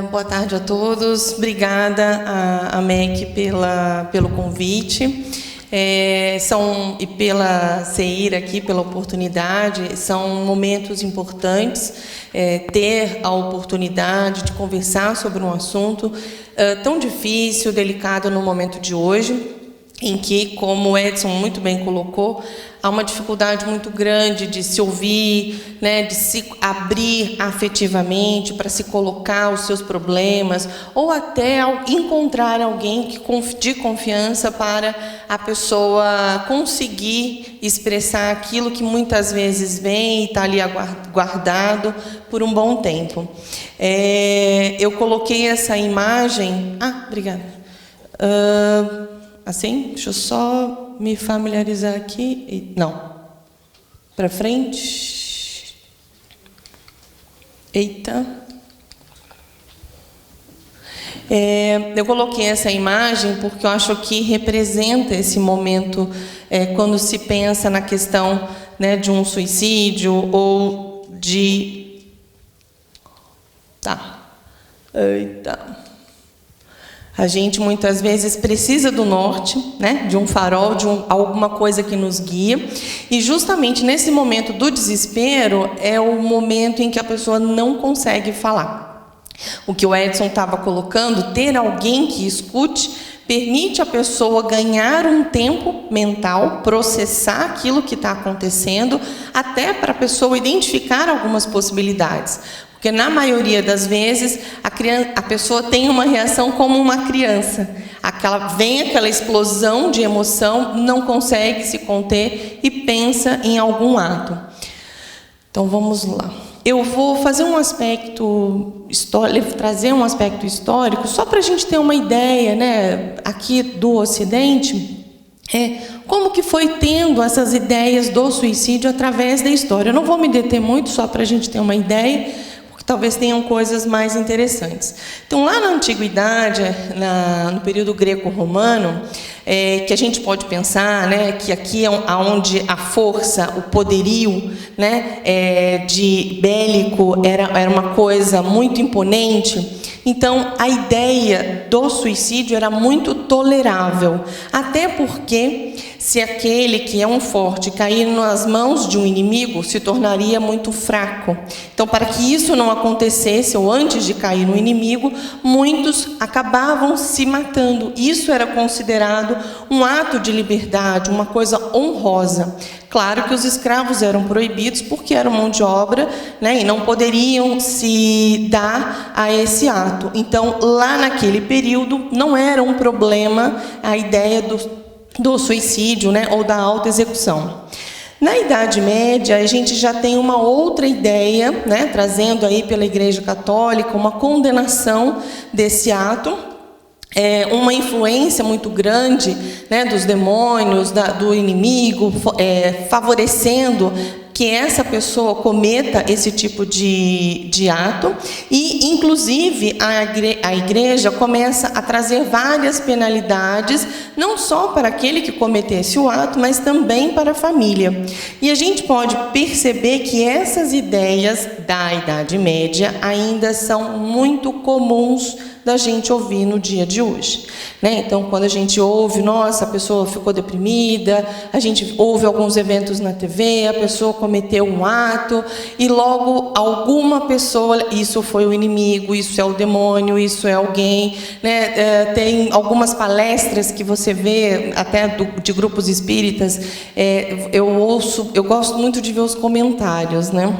Boa tarde a todos. Obrigada a MEC pelo convite e pela CEIRA aqui, pela oportunidade. São momentos importantes ter a oportunidade de conversar sobre um assunto tão difícil, delicado no momento de hoje, em que, como o Edson muito bem colocou, há uma dificuldade muito grande de se ouvir, né, de se abrir afetivamente para se colocar os seus problemas, ou até encontrar alguém de confiança para a pessoa conseguir expressar aquilo que muitas vezes vem e está ali guardado por um bom tempo. Eu coloquei essa imagem... obrigada. Assim, deixa eu só me familiarizar aqui. Não. Para frente. Eita. Eu coloquei essa imagem porque eu acho que representa esse momento quando se pensa na questão, né, de um suicídio ou de... Eita. A gente, muitas vezes, precisa do norte, né? De um farol, de alguma coisa que nos guia. E, justamente, nesse momento do desespero, é o momento em que a pessoa não consegue falar. O que o Edson estava colocando, ter alguém que escute, permite a pessoa ganhar um tempo mental, processar aquilo que está acontecendo, até para a pessoa identificar algumas possibilidades. Porque, na maioria das vezes, a pessoa tem uma reação como uma criança. Vem aquela explosão de emoção, não consegue se conter e pensa em algum ato. Então, vamos lá. Eu vou fazer um aspecto histórico, trazer um aspecto histórico, só para a gente ter uma ideia, né, aqui do Ocidente, como que foi tendo essas ideias do suicídio através da história. Eu não vou me deter muito, só para a gente ter uma ideia, talvez tenham coisas mais interessantes. Então, lá na Antiguidade, no período greco-romano, que a gente pode pensar, né, que aqui é onde a força, o poderio, né, de bélico era uma coisa muito imponente. Então, a ideia do suicídio era muito tolerável, até porque, se aquele que é um forte cair nas mãos de um inimigo, se tornaria muito fraco. Então, para que isso não acontecesse, ou antes de cair no inimigo, muitos acabavam se matando. Isso era considerado um ato de liberdade, uma coisa honrosa. Claro que os escravos eram proibidos porque eram mão de obra, né, e não poderiam se dar a esse ato. Então, lá naquele período, não era um problema a ideia do suicídio, né, ou da autoexecução. Na Idade Média, a gente já tem uma outra ideia, né, trazendo aí pela Igreja Católica uma condenação desse ato, uma influência muito grande, né, dos demônios, do inimigo, favorecendo que essa pessoa cometa esse tipo de ato. E, inclusive, a igreja começa a trazer várias penalidades, não só para aquele que cometesse o ato, mas também para a família. E a gente pode perceber que essas ideias da Idade Média ainda são muito comuns da gente ouvir no dia de hoje, né? Então, quando a gente ouve, nossa, a pessoa ficou deprimida, a gente ouve alguns eventos na TV, a pessoa cometeu um ato, e logo alguma pessoa, isso foi o inimigo, isso é o demônio, isso é alguém, né? Tem algumas palestras que você vê, até de grupos espíritas, eu gosto muito de ver os comentários, né?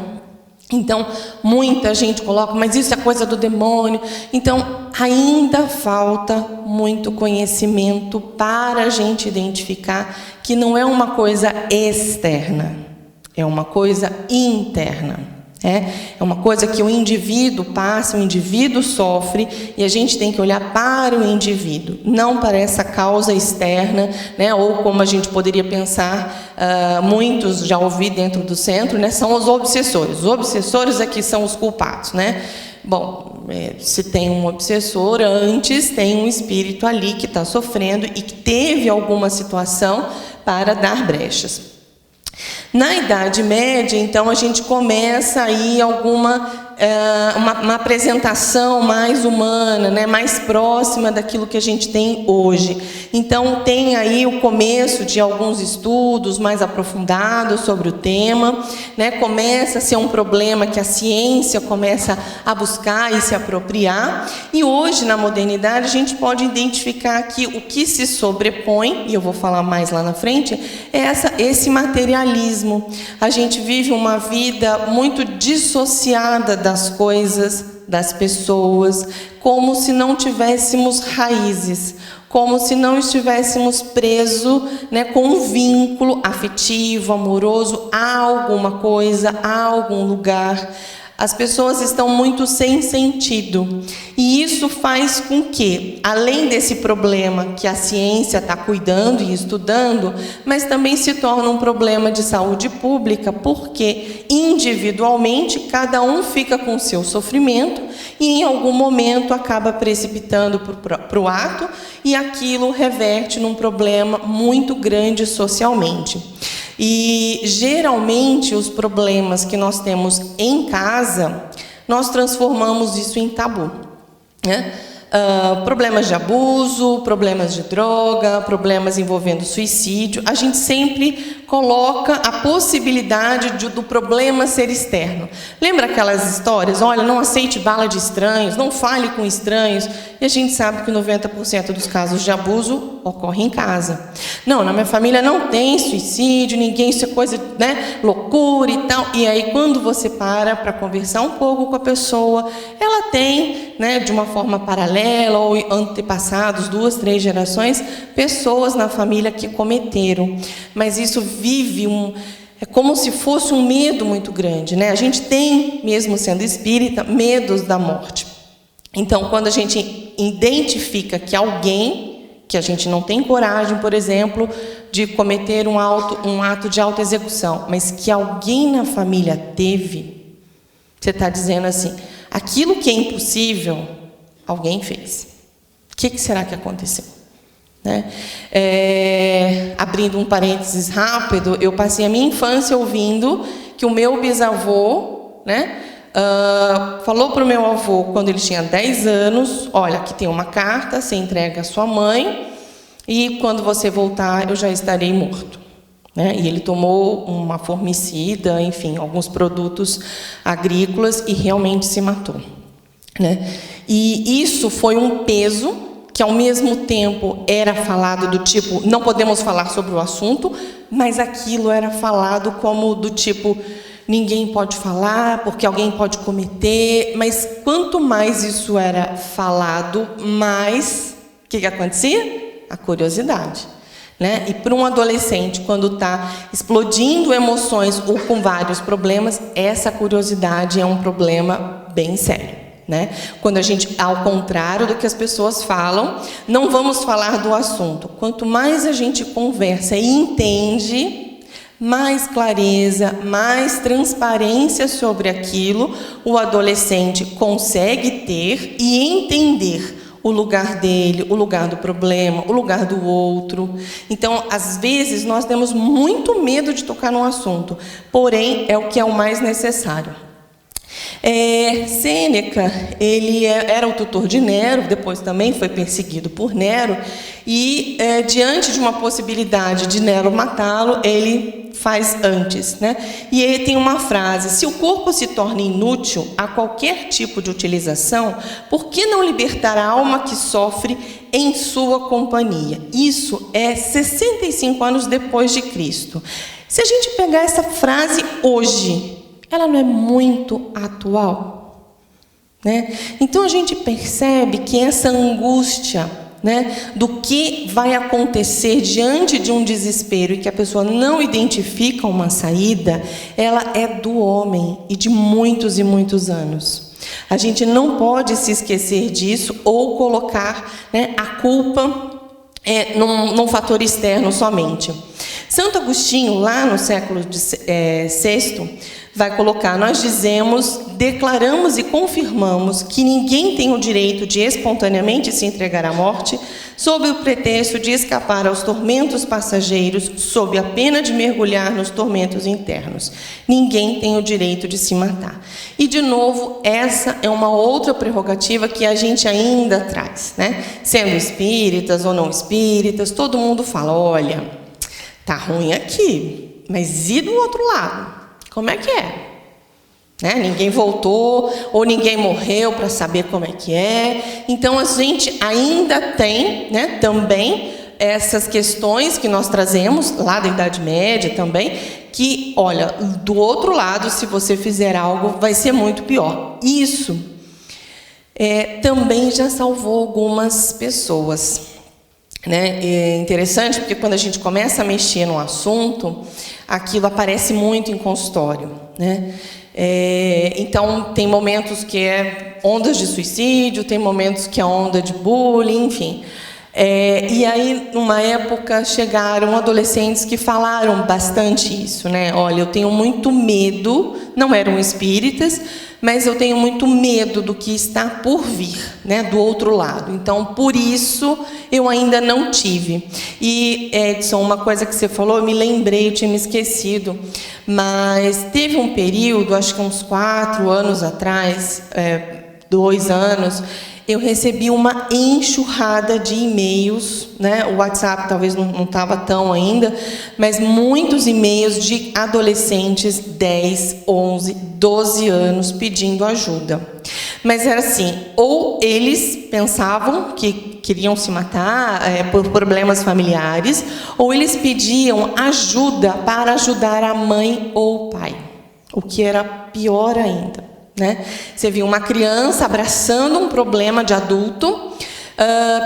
Então, muita gente coloca, mas isso é coisa do demônio. Então, ainda falta muito conhecimento para a gente identificar que não é uma coisa externa, é uma coisa interna. É uma coisa que o indivíduo passa, o indivíduo sofre, e a gente tem que olhar para o indivíduo, não para essa causa externa, né? Ou como a gente poderia pensar, muitos já ouvi dentro do centro, né? São os obsessores. Os obsessores aqui são os culpados, né? Bom, se tem um obsessor, antes tem um espírito ali que está sofrendo e que teve alguma situação para dar brechas. Na Idade Média, então, a gente começa aí alguma uma apresentação mais humana, né, mais próxima daquilo que a gente tem hoje. Então, tem aí o começo de alguns estudos mais aprofundados sobre o tema, né, começa a ser um problema que a ciência começa a buscar e se apropriar, e hoje, na modernidade, a gente pode identificar que o que se sobrepõe, e eu vou falar mais lá na frente, é esse materialismo. A gente vive uma vida muito dissociada das coisas, das pessoas, como se não tivéssemos raízes, como se não estivéssemos presos, né, com um vínculo afetivo, amoroso a alguma coisa, a algum lugar. As pessoas estão muito sem sentido. E isso faz com que, além desse problema que a ciência está cuidando e estudando, mas também se torna um problema de saúde pública, porque individualmente cada um fica com o seu sofrimento e em algum momento acaba precipitando para o ato e aquilo reverte num problema muito grande socialmente. E, geralmente, os problemas que nós temos em casa, nós transformamos isso em tabu, né? Problemas de abuso, problemas de droga, problemas envolvendo suicídio. A gente sempre coloca a possibilidade do problema ser externo. Lembra aquelas histórias? Olha, não aceite bala de estranhos, não fale com estranhos. E a gente sabe que 90% dos casos de abuso ocorrem em casa. Não, na minha família não tem suicídio, ninguém, isso é coisa, né, loucura e tal. E aí, quando você para conversar um pouco com a pessoa, ela tem, né, de uma forma paralela ou antepassados, 2, 3 gerações, pessoas na família que cometeram. Mas isso vive é como se fosse um medo muito grande, né? A gente tem, mesmo sendo espírita, medos da morte. Então, quando a gente identifica que alguém, que a gente não tem coragem, por exemplo, de cometer um ato de autoexecução, mas que alguém na família teve, você está dizendo assim, aquilo que é impossível, alguém fez. O que será que aconteceu? Né? Abrindo um parênteses rápido, eu passei a minha infância ouvindo que o meu bisavô, né, falou para o meu avô, quando ele tinha 10 anos, olha, aqui tem uma carta, você entrega à sua mãe, e quando você voltar, eu já estarei morto. Né? E ele tomou uma formicida, enfim, alguns produtos agrícolas, e realmente se matou. Né? E isso foi um peso que, ao mesmo tempo, era falado do tipo, não podemos falar sobre o assunto, mas aquilo era falado como do tipo, ninguém pode falar, porque alguém pode cometer. Mas quanto mais isso era falado, mais, o que acontecia? A curiosidade. Né? E para um adolescente, quando está explodindo emoções ou com vários problemas, essa curiosidade é um problema bem sério. Né? Quando a gente, ao contrário do que as pessoas falam, não vamos falar do assunto. Quanto mais a gente conversa e entende, mais clareza, mais transparência sobre aquilo o adolescente consegue ter e entender o lugar dele, o lugar do problema, o lugar do outro. Então, às vezes, nós temos muito medo de tocar num assunto, porém, é o que é o mais necessário. Sêneca, ele era o tutor de Nero, depois também foi perseguido por Nero, e diante de uma possibilidade de Nero matá-lo, ele faz antes, né? E ele tem uma frase: se o corpo se torna inútil a qualquer tipo de utilização, por que não libertar a alma que sofre em sua companhia? Isso é 65 anos depois de Cristo. Se a gente pegar essa frase hoje, ela não é muito atual, né? Então a gente percebe que essa angústia, né, do que vai acontecer diante de um desespero e que a pessoa não identifica uma saída, ela é do homem e de muitos e muitos anos. A gente não pode se esquecer disso ou colocar, né, a culpa num fator externo somente. Santo Agostinho, lá no século VI, vai colocar: nós dizemos, declaramos e confirmamos que ninguém tem o direito de espontaneamente se entregar à morte, sob o pretexto de escapar aos tormentos passageiros, sob a pena de mergulhar nos tormentos internos. Ninguém tem o direito de se matar. E, de novo, essa é uma outra prerrogativa que a gente ainda traz, né? Sendo espíritas ou não espíritas, todo mundo fala: olha, tá ruim aqui, mas e do outro lado? Como é que é? Né? Ninguém voltou ou ninguém morreu para saber como é que é. Então, a gente ainda tem, né, também essas questões que nós trazemos lá da Idade Média também, que, olha, do outro lado, se você fizer algo, vai ser muito pior. Isso também já salvou algumas pessoas. Né? É interessante porque quando a gente começa a mexer no assunto, aquilo aparece muito em consultório, né? Então, tem momentos que é ondas de suicídio, tem momentos que é onda de bullying, enfim. E aí, numa época, chegaram adolescentes que falaram bastante isso, né? Olha, eu tenho muito medo, não eram espíritas, mas eu tenho muito medo do que está por vir, né, do outro lado. Então, por isso, eu ainda não tive. E, Edson, uma coisa que você falou, eu me lembrei, eu tinha me esquecido, mas teve um período, acho que uns 4 anos atrás, 2 anos, eu recebi uma enxurrada de e-mails, né? O WhatsApp talvez não estava tão ainda, mas muitos e-mails de adolescentes 10, 11, 12 anos pedindo ajuda. Mas era assim, ou eles pensavam que queriam se matar por problemas familiares, ou eles pediam ajuda para ajudar a mãe ou o pai, o que era pior ainda. Né? Você viu uma criança abraçando um problema de adulto,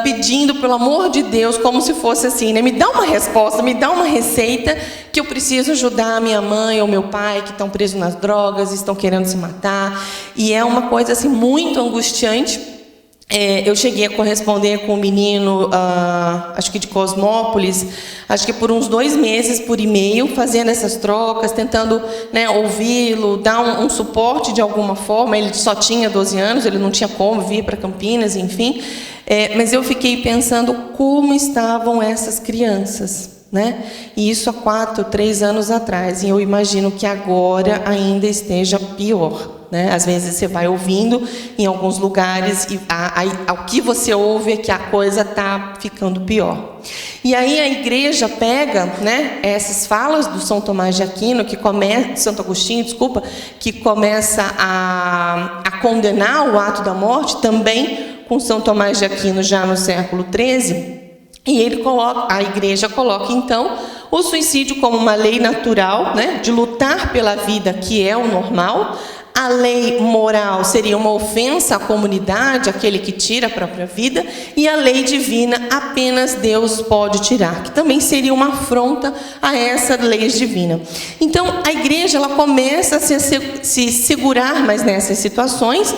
pedindo, pelo amor de Deus, como se fosse assim, né? Me dá uma resposta, me dá uma receita, que eu preciso ajudar a minha mãe ou meu pai, que estão presos nas drogas, estão querendo se matar. E é uma coisa assim, muito angustiante. Eu cheguei a corresponder com um menino, acho que de Cosmópolis, acho que por uns 2 meses por e-mail, fazendo essas trocas, tentando, né, ouvi-lo, dar um suporte de alguma forma. Ele só tinha 12 anos, ele não tinha como vir para Campinas, enfim. Mas eu fiquei pensando como estavam essas crianças, né? E isso há 4, 3 anos atrás. E eu imagino que agora ainda esteja pior. Né? Às vezes você vai ouvindo em alguns lugares e o que você ouve é que a coisa está ficando pior. E aí a igreja pega, né, essas falas do São Tomás de Aquino, Santo Agostinho, desculpa, que começa a condenar o ato da morte, também com São Tomás de Aquino já no século XIII, e a igreja coloca então o suicídio como uma lei natural, né, de lutar pela vida, que é o normal. A lei moral seria uma ofensa à comunidade, aquele que tira a própria vida, e a lei divina apenas Deus pode tirar, que também seria uma afronta a essa lei divina. Então, a igreja ela começa a se segurar mais nessas situações.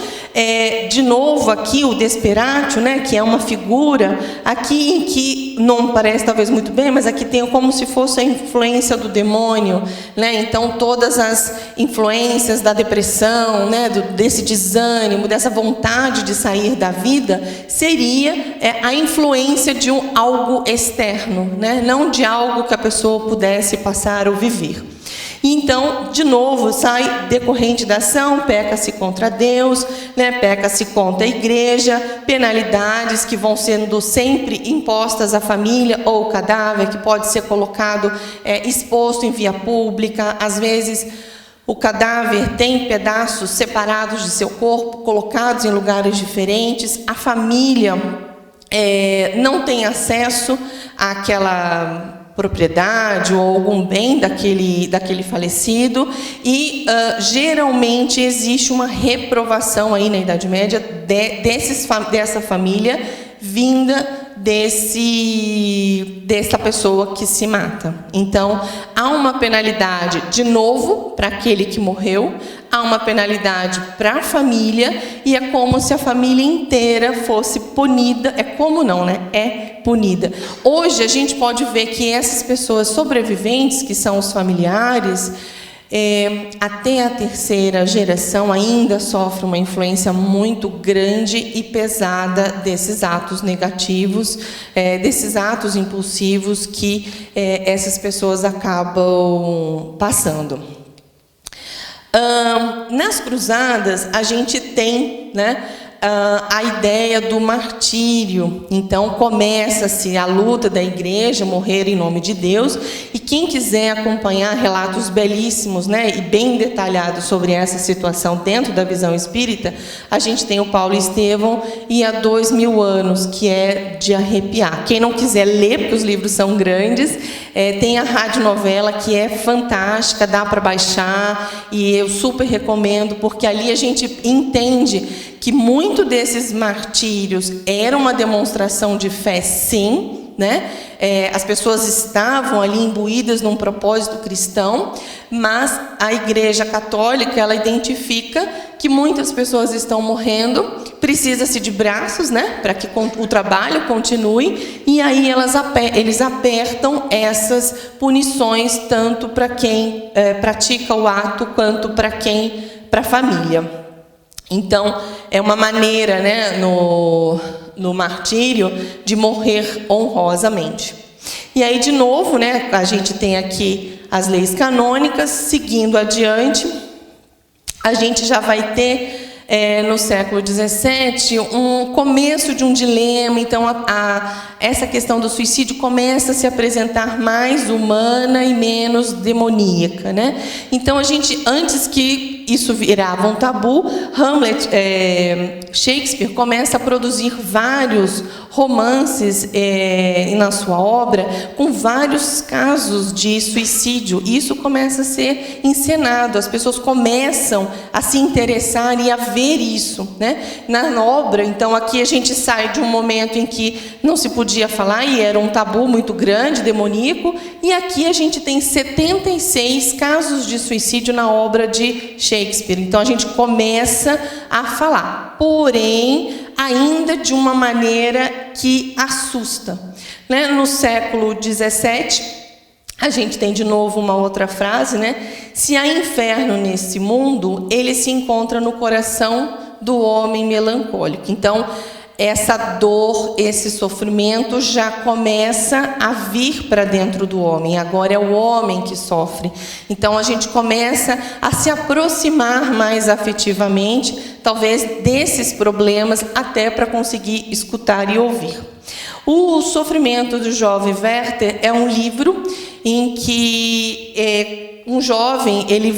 De novo, aqui o Desperatio, né, que é uma figura aqui em que não parece talvez muito bem, mas aqui tem como se fosse a influência do demônio, né? Então, todas as influências da depressão, né, desse desânimo, dessa vontade de sair da vida, seria a influência de algo externo, né, não de algo que a pessoa pudesse passar ou viver. E então, de novo, sai decorrente da ação, peca-se contra Deus, né, peca-se contra a igreja, penalidades que vão sendo sempre impostas à família ou ao cadáver, que pode ser colocado, exposto em via pública. Às vezes, o cadáver tem pedaços separados de seu corpo, colocados em lugares diferentes. A família não tem acesso àquela propriedade ou algum bem daquele falecido, e geralmente existe uma reprovação aí na Idade Média dessa família vinda desse dessa pessoa que se mata. Então, há uma penalidade, de novo, para aquele que morreu, há uma penalidade para a família, e é como se a família inteira fosse punida. É como não, né? É punida. Hoje, a gente pode ver que essas pessoas sobreviventes, que são os familiares, até a terceira geração ainda sofre uma influência muito grande e pesada desses atos negativos, desses atos impulsivos que essas pessoas acabam passando. Nas cruzadas, a gente tem, né, a ideia do martírio. Então, começa-se a luta da igreja, morrer em nome de Deus, e quem quiser acompanhar relatos belíssimos, né, e bem detalhados sobre essa situação dentro da visão espírita, a gente tem o Paulo e Estevão e Há 2000 anos, que é de arrepiar. Quem não quiser ler, porque os livros são grandes, tem a radionovela, que é fantástica, dá para baixar, e eu super recomendo, porque ali a gente entende que muito desses martírios era uma demonstração de fé, sim, né? As pessoas estavam ali imbuídas num propósito cristão, mas a Igreja Católica, ela identifica que muitas pessoas estão morrendo, precisa-se de braços, né, para que o trabalho continue, e aí eles apertam essas punições tanto para quem pratica o ato quanto para a família. Então, é uma maneira, né, no martírio, de morrer honrosamente. E aí, de novo, né, a gente tem aqui as leis canônicas. Seguindo adiante, a gente já vai ter, no século XVII, um começo de um dilema. Então, essa questão do suicídio começa a se apresentar mais humana e menos demoníaca, né? Então, antes que isso virava um tabu, Shakespeare começa a produzir vários romances na sua obra com vários casos de suicídio. Isso começa a ser encenado, as pessoas começam a se interessar e a ver isso, né, na obra. Então, aqui a gente sai de um momento em que não se podia falar e era um tabu muito grande, demoníaco, e aqui a gente tem 76 casos de suicídio na obra de Shakespeare. Então, a gente começa a falar, porém, ainda de uma maneira que assusta, né? No século XVII, a gente tem de novo uma outra frase, né? Se há inferno nesse mundo, ele se encontra no coração do homem melancólico. Então, essa dor, esse sofrimento já começa a vir para dentro do homem. Agora é o homem que sofre. Então, a gente começa a se aproximar mais afetivamente, talvez desses problemas, até para conseguir escutar e ouvir. O Sofrimento do Jovem Werther é um livro em que um jovem ele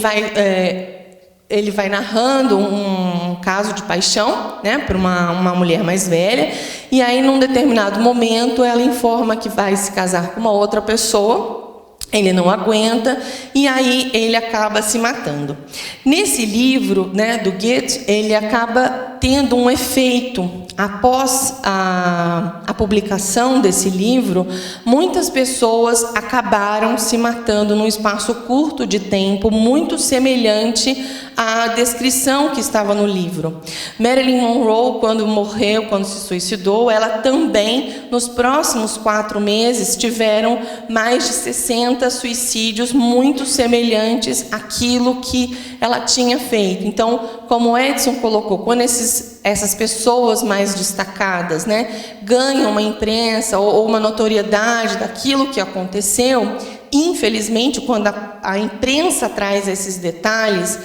vai narrando um caso de paixão, né, para uma mulher mais velha, e aí, num determinado momento, ela informa que vai se casar com uma outra pessoa. Ele não aguenta, e aí ele acaba se matando. Nesse livro, né, do Goethe, ele acaba tendo um efeito. Após a publicação desse livro, muitas pessoas acabaram se matando num espaço curto de tempo, muito semelhante à descrição que estava no livro. Marilyn Monroe, quando se suicidou, ela também, nos próximos 4 meses, tiveram mais de 60 suicídios muito semelhantes àquilo que ela tinha feito. Então, como Edson colocou, quando essas pessoas mais destacadas, né, ganham uma imprensa ou uma notoriedade daquilo que aconteceu, infelizmente, quando a imprensa traz esses detalhes,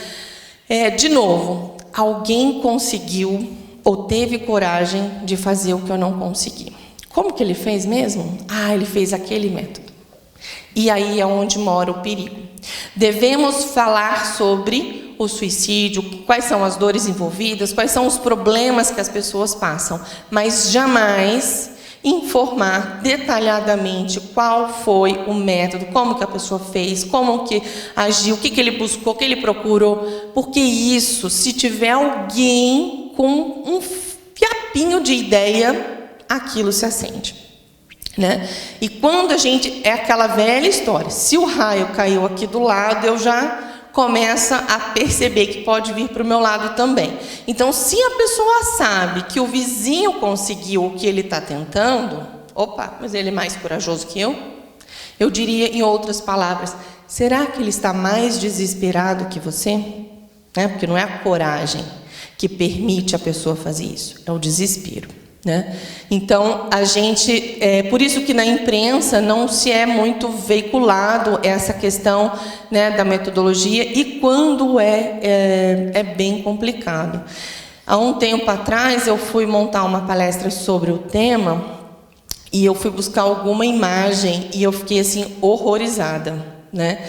de novo, alguém conseguiu ou teve coragem de fazer o que eu não consegui. Como que ele fez mesmo? Ele fez aquele método. E aí é onde mora o perigo. Devemos falar sobre o suicídio, quais são as dores envolvidas, quais são os problemas que as pessoas passam, mas jamais informar detalhadamente qual foi o método, como que a pessoa fez, como que agiu, o que ele buscou, o que ele procurou, porque isso, se tiver alguém com um fiapinho de ideia, aquilo se acende. né? E quando a gente... É aquela velha história. Se o raio caiu aqui do lado, eu já começo a perceber que pode vir para o meu lado também. Então, se a pessoa sabe que o vizinho conseguiu o que ele está tentando, opa, mas ele é mais corajoso que eu? Eu diria, em outras palavras, será que ele está mais desesperado que você? Né? Porque não é a coragem que permite a pessoa fazer isso, é o desespero. Né? Então, por isso que na imprensa não se é muito veiculado essa questão, né, da metodologia, e quando é bem complicado. Há um tempo atrás eu fui montar uma palestra sobre o tema e eu fui buscar alguma imagem e eu fiquei assim horrorizada, né?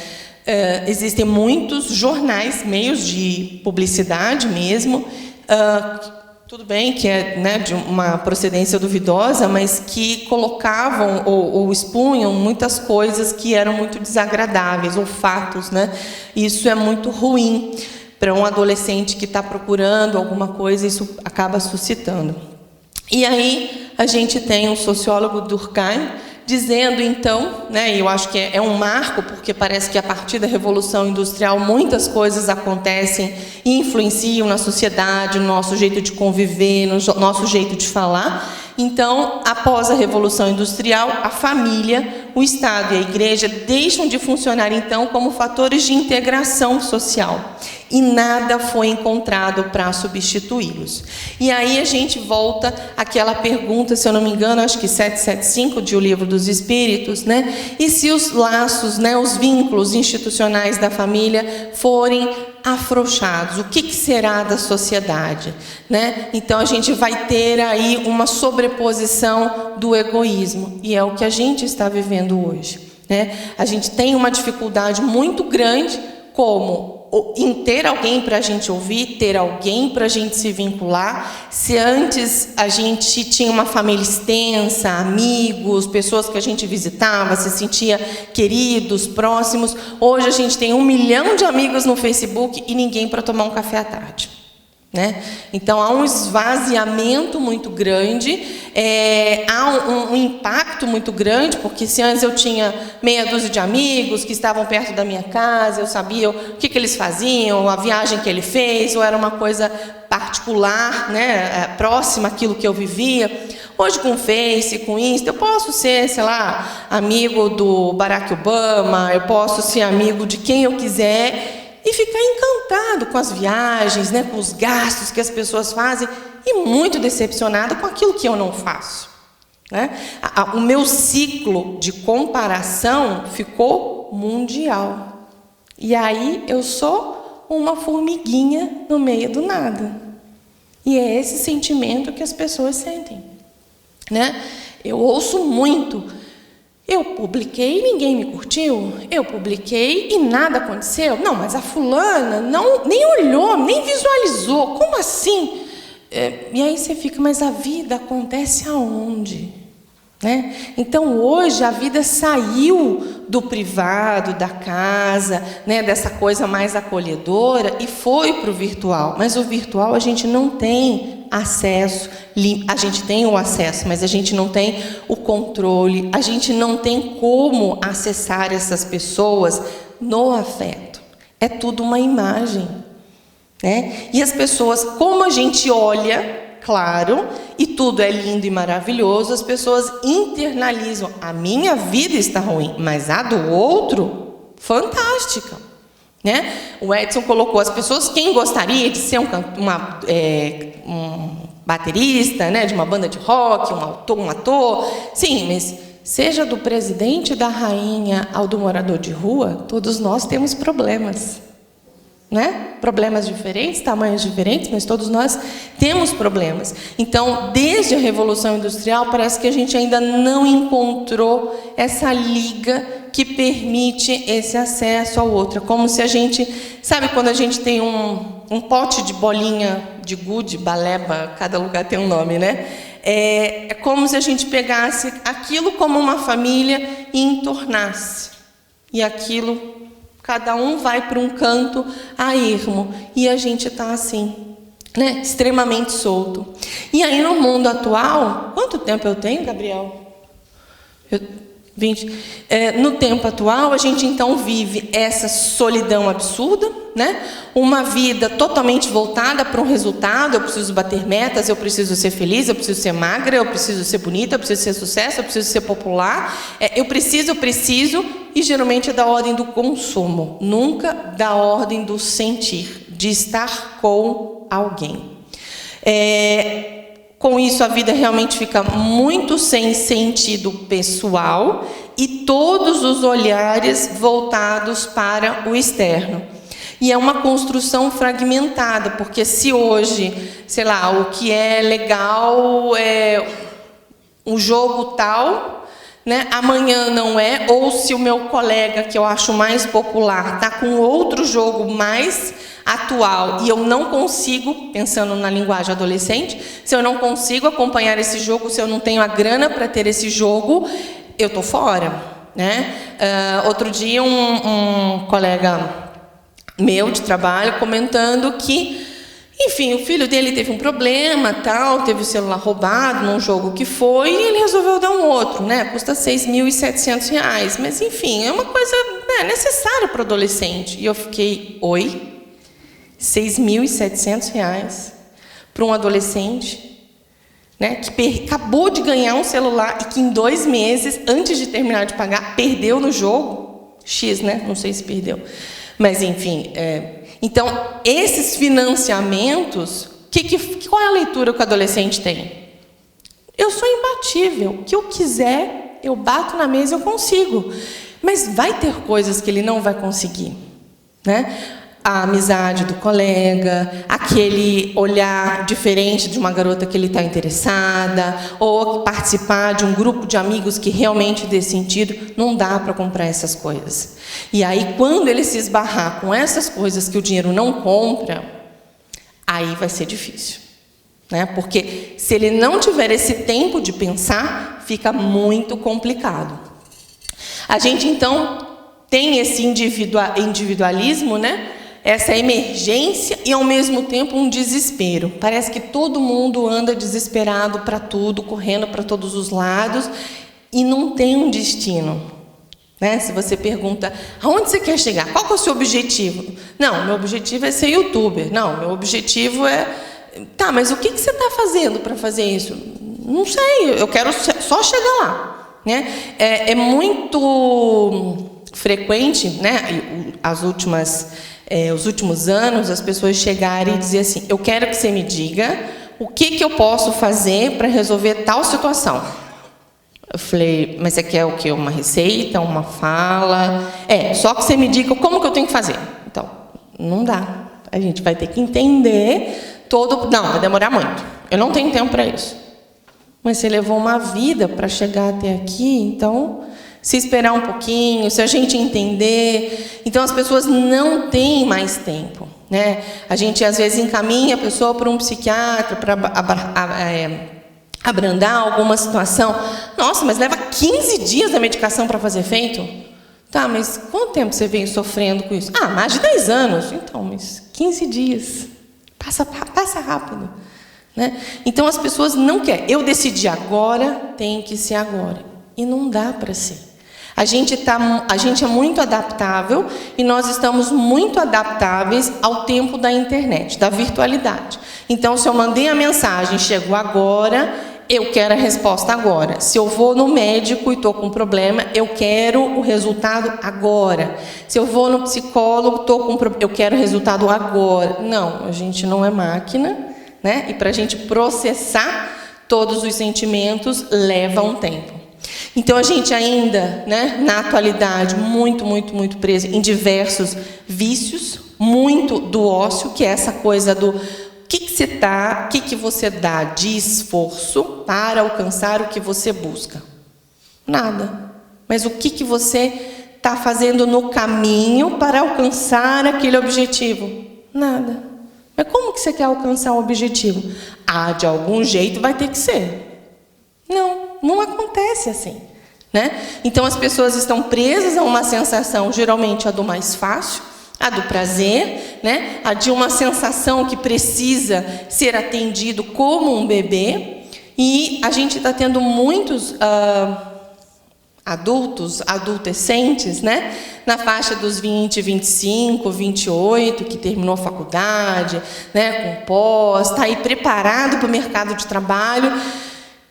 Existem muitos jornais, meios de publicidade mesmo, tudo bem que é, né, de uma procedência duvidosa, mas que colocavam ou expunham muitas coisas que eram muito desagradáveis, ou fatos, né? Isso é muito ruim para um adolescente que está procurando alguma coisa, isso acaba suscitando. E aí a gente tem um sociólogo, Durkheim, dizendo, então, né, eu acho que é um marco, porque parece que a partir da Revolução Industrial muitas coisas acontecem e influenciam na sociedade, no nosso jeito de conviver, no nosso jeito de falar. Então, após a Revolução Industrial, a família, o Estado e a Igreja deixam de funcionar, então, como fatores de integração social. E nada foi encontrado para substituí-los. E aí a gente volta àquela pergunta, se eu não me engano, acho que 775 de O Livro dos Espíritos, né? E se os laços, né, os vínculos institucionais da família forem afrouxados, o que será da sociedade, né? Então a gente vai ter aí uma sobreposição do egoísmo, e é o que a gente está vivendo hoje, né? A gente tem uma dificuldade muito grande como em ter alguém para a gente ouvir, ter alguém para a gente se vincular. Se antes a gente tinha uma família extensa, amigos, pessoas que a gente visitava, se sentia queridos, próximos, hoje a gente tem 1 milhão de amigos no Facebook e ninguém para tomar um café à tarde, né? Então há um esvaziamento muito grande, há um impacto muito grande, porque se antes eu tinha meia dúzia de amigos que estavam perto da minha casa, eu sabia o que eles faziam, a viagem que ele fez, ou era uma coisa particular, né, próxima àquilo que eu vivia. Hoje com o Face, com o Insta, eu posso ser, sei lá, amigo do Barack Obama, eu posso ser amigo de quem eu quiser, e ficar encantado com as viagens, né, com os gastos que as pessoas fazem, e muito decepcionado com aquilo que eu não faço, né? O meu ciclo de comparação ficou mundial. E aí eu sou uma formiguinha no meio do nada. E é esse sentimento que as pessoas sentem, né? Eu ouço muito: eu publiquei e ninguém me curtiu. Eu publiquei e nada aconteceu. Não, mas a fulana nem olhou, nem visualizou. Como assim? E aí você fica, mas a vida acontece aonde? Né? Então, hoje, a vida saiu do privado, da casa, né, dessa coisa mais acolhedora, e foi para o virtual. Mas o virtual a gente não tem acesso, a gente tem o acesso, mas a gente não tem o controle, a gente não tem como acessar essas pessoas no afeto. É tudo uma imagem, né? E as pessoas, como a gente olha, claro, e tudo é lindo e maravilhoso, as pessoas internalizam: a minha vida está ruim, mas a do outro, fantástica, né? O Edson colocou: as pessoas, quem gostaria de ser um baterista, né, de uma banda de rock, um ator, sim, mas seja do presidente, da rainha ao do morador de rua, todos nós temos problemas, né? Problemas diferentes, tamanhos diferentes, mas todos nós temos problemas. Então, desde a Revolução Industrial, parece que a gente ainda não encontrou essa liga que permite esse acesso ao outro. É como se a gente, sabe quando a gente tem um pote de bolinha de gude, baleba, cada lugar tem um nome, né? É como se a gente pegasse aquilo como uma família e entornasse. E aquilo, cada um vai para um canto a ermo, e a gente está assim, né? Extremamente solto. E aí no mundo atual, quanto tempo eu tenho, Gabriel? No tempo atual, a gente então vive essa solidão absurda, né? Uma vida totalmente voltada para um resultado. Eu preciso bater metas, eu preciso ser feliz, eu preciso ser magra, eu preciso ser bonita, eu preciso ser sucesso, eu preciso ser popular. Eu preciso, e geralmente é da ordem do consumo, nunca da ordem do sentir, de estar com alguém. Com isso, a vida realmente fica muito sem sentido pessoal e todos os olhares voltados para o externo. E é uma construção fragmentada, porque se hoje, sei lá, o que é legal é um jogo tal, né, amanhã não é, ou se o meu colega, que eu acho mais popular, está com outro jogo mais atual e eu não consigo, pensando na linguagem adolescente, se eu não consigo acompanhar esse jogo, se eu não tenho a grana para ter esse jogo, eu estou fora, né? Outro dia um colega meu de trabalho comentando que, enfim, o filho dele teve um problema, tal, teve o celular roubado num jogo que foi, e ele resolveu dar um outro, né? Custa R$6.700, mas enfim, é uma coisa necessária para o adolescente. E eu fiquei, oi? R$6.700 para um adolescente, né, que acabou de ganhar um celular e que em 2 meses, antes de terminar de pagar, perdeu no jogo X, né? Não sei se perdeu, mas enfim. Então, esses financiamentos, qual é a leitura que o adolescente tem? Eu sou imbatível, o que eu quiser, eu bato na mesa, eu consigo. Mas vai ter coisas que ele não vai conseguir, né? A amizade do colega, aquele olhar diferente de uma garota que ele está interessada, ou participar de um grupo de amigos que realmente dê sentido, não dá para comprar essas coisas. E aí, quando ele se esbarrar com essas coisas que o dinheiro não compra, aí vai ser difícil, né? Porque se ele não tiver esse tempo de pensar, fica muito complicado. A gente, então, tem esse individualismo, né? Essa emergência e, ao mesmo tempo, um desespero. Parece que todo mundo anda desesperado para tudo, correndo para todos os lados, e não tem um destino, né? Se você pergunta, aonde você quer chegar? Qual que é o seu objetivo? Não, meu objetivo é ser youtuber. Não, meu objetivo é... Tá, mas o que você está fazendo para fazer isso? Não sei, eu quero só chegar lá, né? É muito frequente, né? Os últimos anos, as pessoas chegarem e dizer assim, eu quero que você me diga o que eu posso fazer para resolver tal situação. Eu falei, mas você quer o quê? Uma receita, uma fala? Só que você me diga como que eu tenho que fazer. Então, não dá. A gente vai ter que entender todo... Não, vai demorar muito. Eu não tenho tempo para isso. Mas você levou uma vida para chegar até aqui, então... Se esperar um pouquinho, se a gente entender... Então, as pessoas não têm mais tempo, né? A gente, às vezes, encaminha a pessoa para um psiquiatra, para abrandar alguma situação. Nossa, mas leva 15 dias a medicação para fazer efeito? Tá, mas quanto tempo você vem sofrendo com isso? Mais de 10 anos. Então, mas 15 dias. Passa rápido, né? Então, as pessoas não querem. Eu decidi agora, tem que ser agora. E não dá para ser. A gente é muito adaptável e nós estamos muito adaptáveis ao tempo da internet, da virtualidade. Então, se eu mandei a mensagem, chegou agora, eu quero a resposta agora. Se eu vou no médico e estou com um problema, eu quero o resultado agora. Se eu vou no psicólogo, eu quero o resultado agora. Não, a gente não é máquina, né? E para a gente processar todos os sentimentos leva um tempo. Então, a gente ainda, né, na atualidade, muito preso em diversos vícios, muito do ócio, que é essa coisa do que você dá de esforço para alcançar o que você busca? Nada. Mas o que você está fazendo no caminho para alcançar aquele objetivo? Nada. Mas como que você quer alcançar o objetivo? De algum jeito vai ter que ser. Não acontece assim, né? Então, as pessoas estão presas a uma sensação, geralmente a do mais fácil, a do prazer, né? A de uma sensação que precisa ser atendido como um bebê. E a gente está tendo muitos adultos, adolescentes, né? Na faixa dos 20, 25, 28, que terminou a faculdade, né? Com pós, está aí preparado para o mercado de trabalho,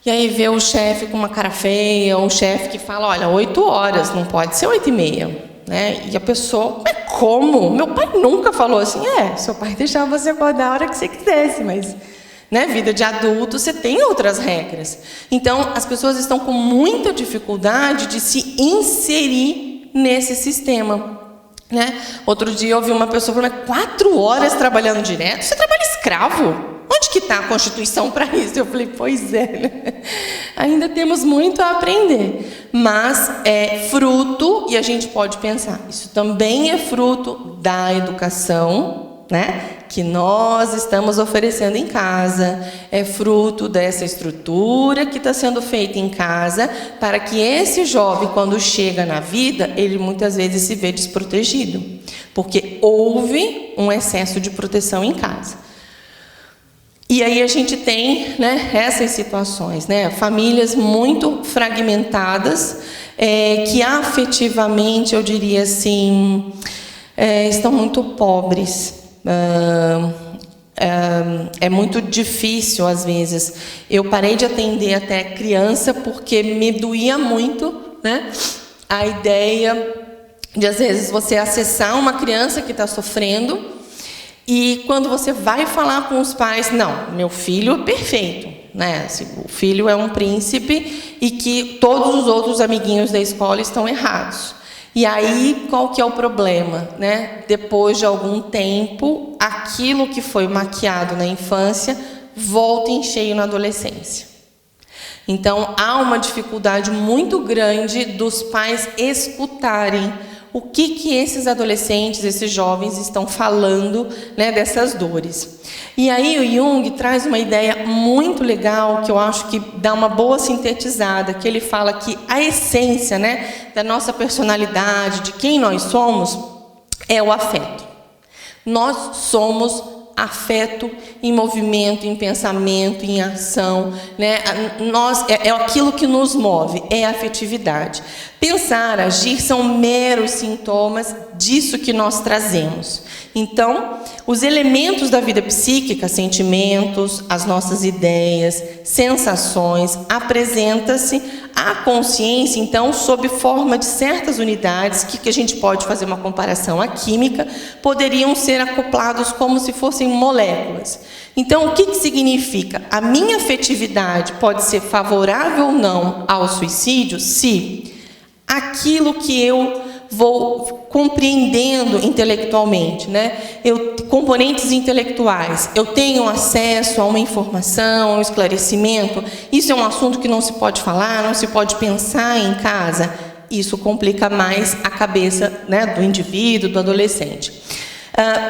e aí vê o chefe com uma cara feia, ou o chefe que fala, olha, 8 horas, não pode ser 8h30, né? E a pessoa, mas como? Meu pai nunca falou assim, seu pai deixava você acordar a hora que você quisesse, mas... né, vida de adulto, você tem outras regras. Então, as pessoas estão com muita dificuldade de se inserir nesse sistema. Né? Outro dia eu ouvi uma pessoa falando, 4 horas trabalhando direto? Você trabalha escravo? Onde que está a Constituição para isso? Eu falei, pois é, né? Ainda temos muito a aprender. Mas é fruto, e a gente pode pensar, isso também é fruto da educação, né, que nós estamos oferecendo em casa, é fruto dessa estrutura que está sendo feita em casa, para que esse jovem, quando chega na vida, ele muitas vezes se vê desprotegido, porque houve um excesso de proteção em casa. E aí a gente tem, né, essas situações, né, famílias muito fragmentadas, que afetivamente, eu diria assim, estão muito pobres. É muito difícil às vezes. Eu parei de atender até criança porque me doía muito, né, a ideia de às vezes você acessar uma criança que está sofrendo e quando você vai falar com os pais, não, meu filho é perfeito, né? Assim, o filho é um príncipe e que todos os outros amiguinhos da escola estão errados. E aí, qual que é o problema, né? Depois de algum tempo, aquilo que foi maquiado na infância volta em cheio na adolescência. Então, há uma dificuldade muito grande dos pais escutarem o que esses adolescentes, esses jovens estão falando, né, dessas dores. E aí o Jung traz uma ideia muito legal, que eu acho que dá uma boa sintetizada, que ele fala que a essência, né, da nossa personalidade, de quem nós somos, é o afeto. Nós somos afeto em movimento, em pensamento, em ação, né? É aquilo que nos move, é a afetividade. Pensar, agir são meros sintomas disso que nós trazemos. Então, os elementos da vida psíquica, sentimentos, as nossas ideias, sensações, apresenta-se à consciência, então, sob forma de certas unidades, que a gente pode fazer uma comparação à química, poderiam ser acoplados como se fossem moléculas. Então, o que significa? A minha afetividade pode ser favorável ou não ao suicídio se aquilo que eu vou compreendendo intelectualmente, né? Componentes intelectuais, eu tenho acesso a uma informação, a um esclarecimento, isso é um assunto que não se pode falar, não se pode pensar em casa, isso complica mais a cabeça, né, do indivíduo, do adolescente.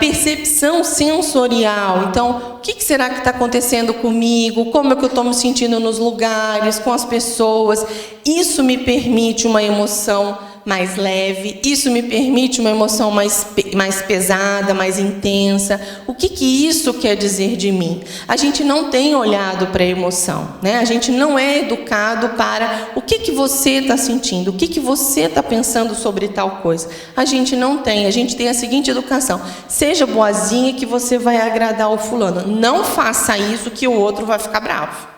Percepção sensorial, então, o que será que está acontecendo comigo, como é que eu estou me sentindo nos lugares, com as pessoas, isso me permite uma emoção mais leve, isso me permite uma emoção mais pesada, mais intensa. O que isso quer dizer de mim? A gente não tem olhado para a emoção, né? A gente não é educado para o que você está sentindo, o que você está pensando sobre tal coisa. A gente não tem, a gente tem a seguinte educação: seja boazinha que você vai agradar o fulano, não faça isso que o outro vai ficar bravo,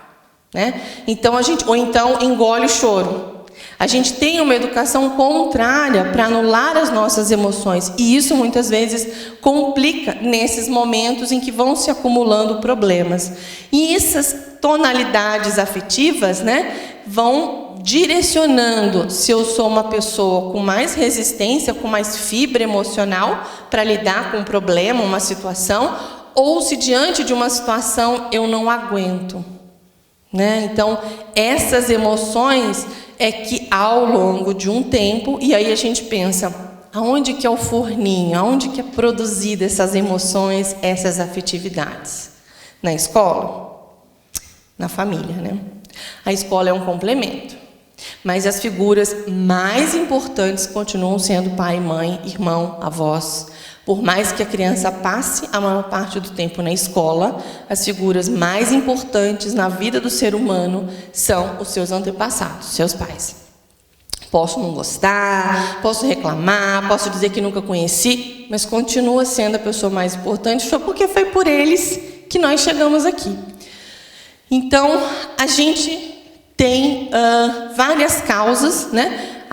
né? Então ou então engole o choro. A gente tem uma educação contrária para anular as nossas emoções. E isso muitas vezes complica nesses momentos em que vão se acumulando problemas. E essas tonalidades afetivas, né, vão direcionando se eu sou uma pessoa com mais resistência, com mais fibra emocional para lidar com um problema, uma situação, ou se diante de uma situação eu não aguento, né? Então, essas emoções é que ao longo de um tempo, e aí a gente pensa, aonde que é o forninho, aonde que é produzida essas emoções, essas afetividades? Na escola? Na família, né? A escola é um complemento, mas as figuras mais importantes continuam sendo pai, mãe, irmão, avós. Por mais que a criança passe a maior parte do tempo na escola, as figuras mais importantes na vida do ser humano são os seus antepassados, seus pais. Posso não gostar, posso reclamar, posso dizer que nunca conheci, mas continua sendo a pessoa mais importante, porque foi por eles que nós chegamos aqui. Então, a gente tem várias causas, né,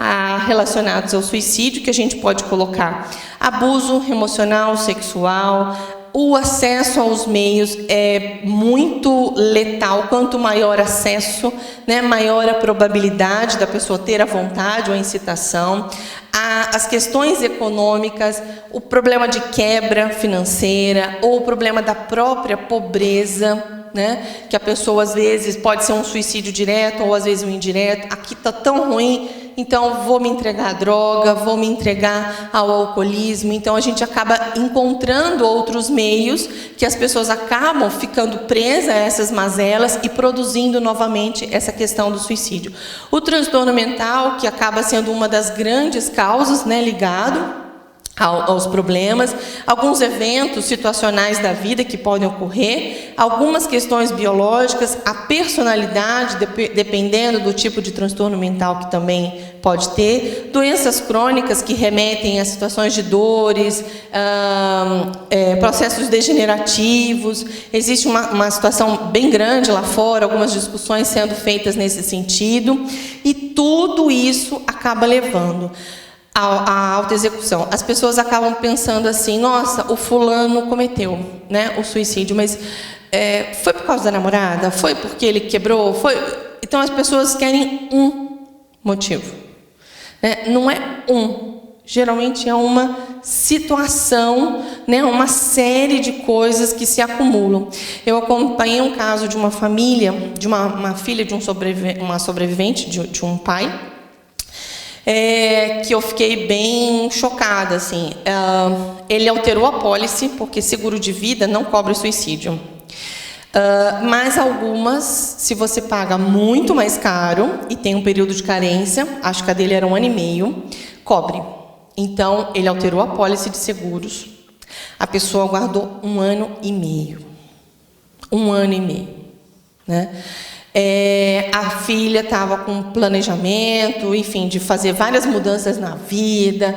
relacionadas ao suicídio, que a gente pode colocar: abuso emocional, sexual. O acesso aos meios é muito letal. Quanto maior acesso, né, maior a probabilidade da pessoa ter a vontade ou a incitação. As questões econômicas, o problema de quebra financeira ou o problema da própria pobreza, né, que a pessoa às vezes pode ser um suicídio direto ou às vezes um indireto. Aqui está tão ruim, então vou me entregar à droga, vou me entregar ao alcoolismo. Então a gente acaba encontrando outros meios que as pessoas acabam ficando presas a essas mazelas e produzindo novamente essa questão do suicídio. O transtorno mental, que acaba sendo uma das grandes causas, né, ligado aos problemas, alguns eventos situacionais da vida que podem ocorrer, algumas questões biológicas, a personalidade, dependendo do tipo de transtorno mental que também pode ter, doenças crônicas que remetem a situações de dores, processos degenerativos. Existe uma situação bem grande lá fora, algumas discussões sendo feitas nesse sentido, e tudo isso acaba levando a autoexecução. As pessoas acabam pensando assim: nossa, o fulano cometeu, né, o suicídio, mas foi por causa da namorada? Foi porque ele quebrou? Foi? Então as pessoas querem um motivo, né? Não é geralmente é uma situação, né, uma série de coisas que se acumulam. Eu acompanhei um caso de uma família, de uma filha de uma sobrevivente de um pai, que eu fiquei bem chocada, assim. Ele alterou a apólice, porque seguro de vida não cobre suicídio. Mas algumas, se você paga muito mais caro e tem um período de carência, acho que a dele era 1 ano e meio, cobre. Então, ele alterou a apólice de seguros. A pessoa aguardou 1 ano e meio. 1 ano e meio, né? A filha estava com planejamento, enfim, de fazer várias mudanças na vida,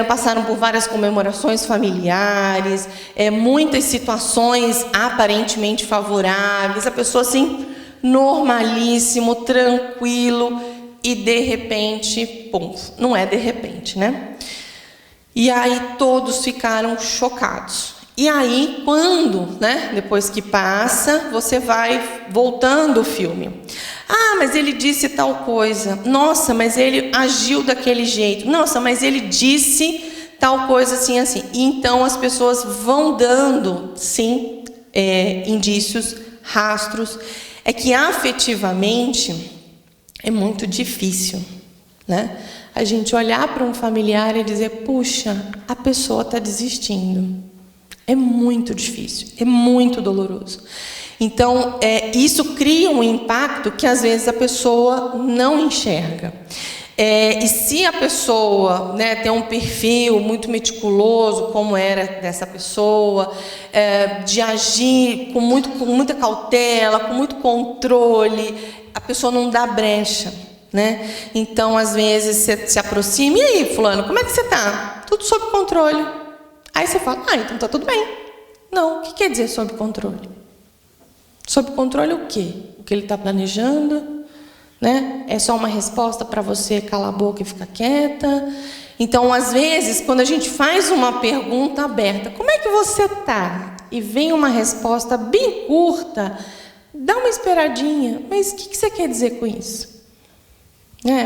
passaram por várias comemorações familiares, muitas situações aparentemente favoráveis, a pessoa assim, normalíssimo, tranquilo, e de repente, pum, não é de repente, né? E aí todos ficaram chocados. E aí, quando, né, depois que passa, você vai voltando o filme. Ah, mas ele disse tal coisa. Nossa, mas ele agiu daquele jeito. Nossa, mas ele disse tal coisa assim, assim. E então as pessoas vão dando, sim, indícios, rastros. É que afetivamente é muito difícil, né? A gente olhar para um familiar e dizer: puxa, a pessoa está desistindo. É muito difícil, é muito doloroso. Então, isso cria um impacto que, às vezes, a pessoa não enxerga. E se a pessoa, né, tem um perfil muito meticuloso, como era dessa pessoa, de agir com muita cautela, com muito controle, a pessoa não dá brecha, né? Então, às vezes, você se aproxima: e aí, fulano, como é que você está? Tudo sob controle. Aí você fala: então está tudo bem. Não, o que quer dizer sob controle? Sob controle o quê? O que ele está planejando? Né? É só uma resposta para você calar a boca e ficar quieta? Então, às vezes, quando a gente faz uma pergunta aberta: como é que você está? E vem uma resposta bem curta, dá uma esperadinha. Mas o que você quer dizer com isso?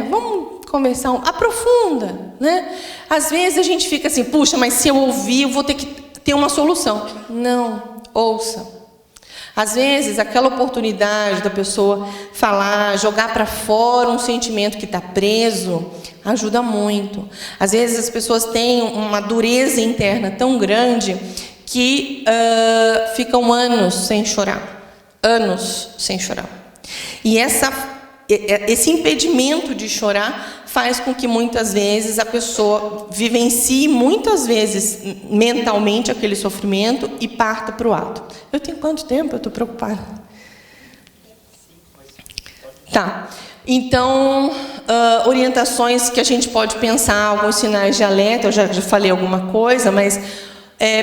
Vamos conversar, aprofunda, né? Às vezes a gente fica assim: puxa, mas se eu ouvir, eu vou ter que ter uma solução. Não, ouça. Às vezes, aquela oportunidade da pessoa falar, jogar para fora um sentimento que está preso, ajuda muito. Às vezes as pessoas têm uma dureza interna tão grande que ficam anos sem chorar. Anos sem chorar. E esse impedimento de chorar faz com que muitas vezes a pessoa vivencie muitas vezes mentalmente aquele sofrimento e parta para o ato. Eu tenho quanto tempo? Eu estou preocupada. Tá. Então, orientações que a gente pode pensar, alguns sinais de alerta, eu já falei alguma coisa, mas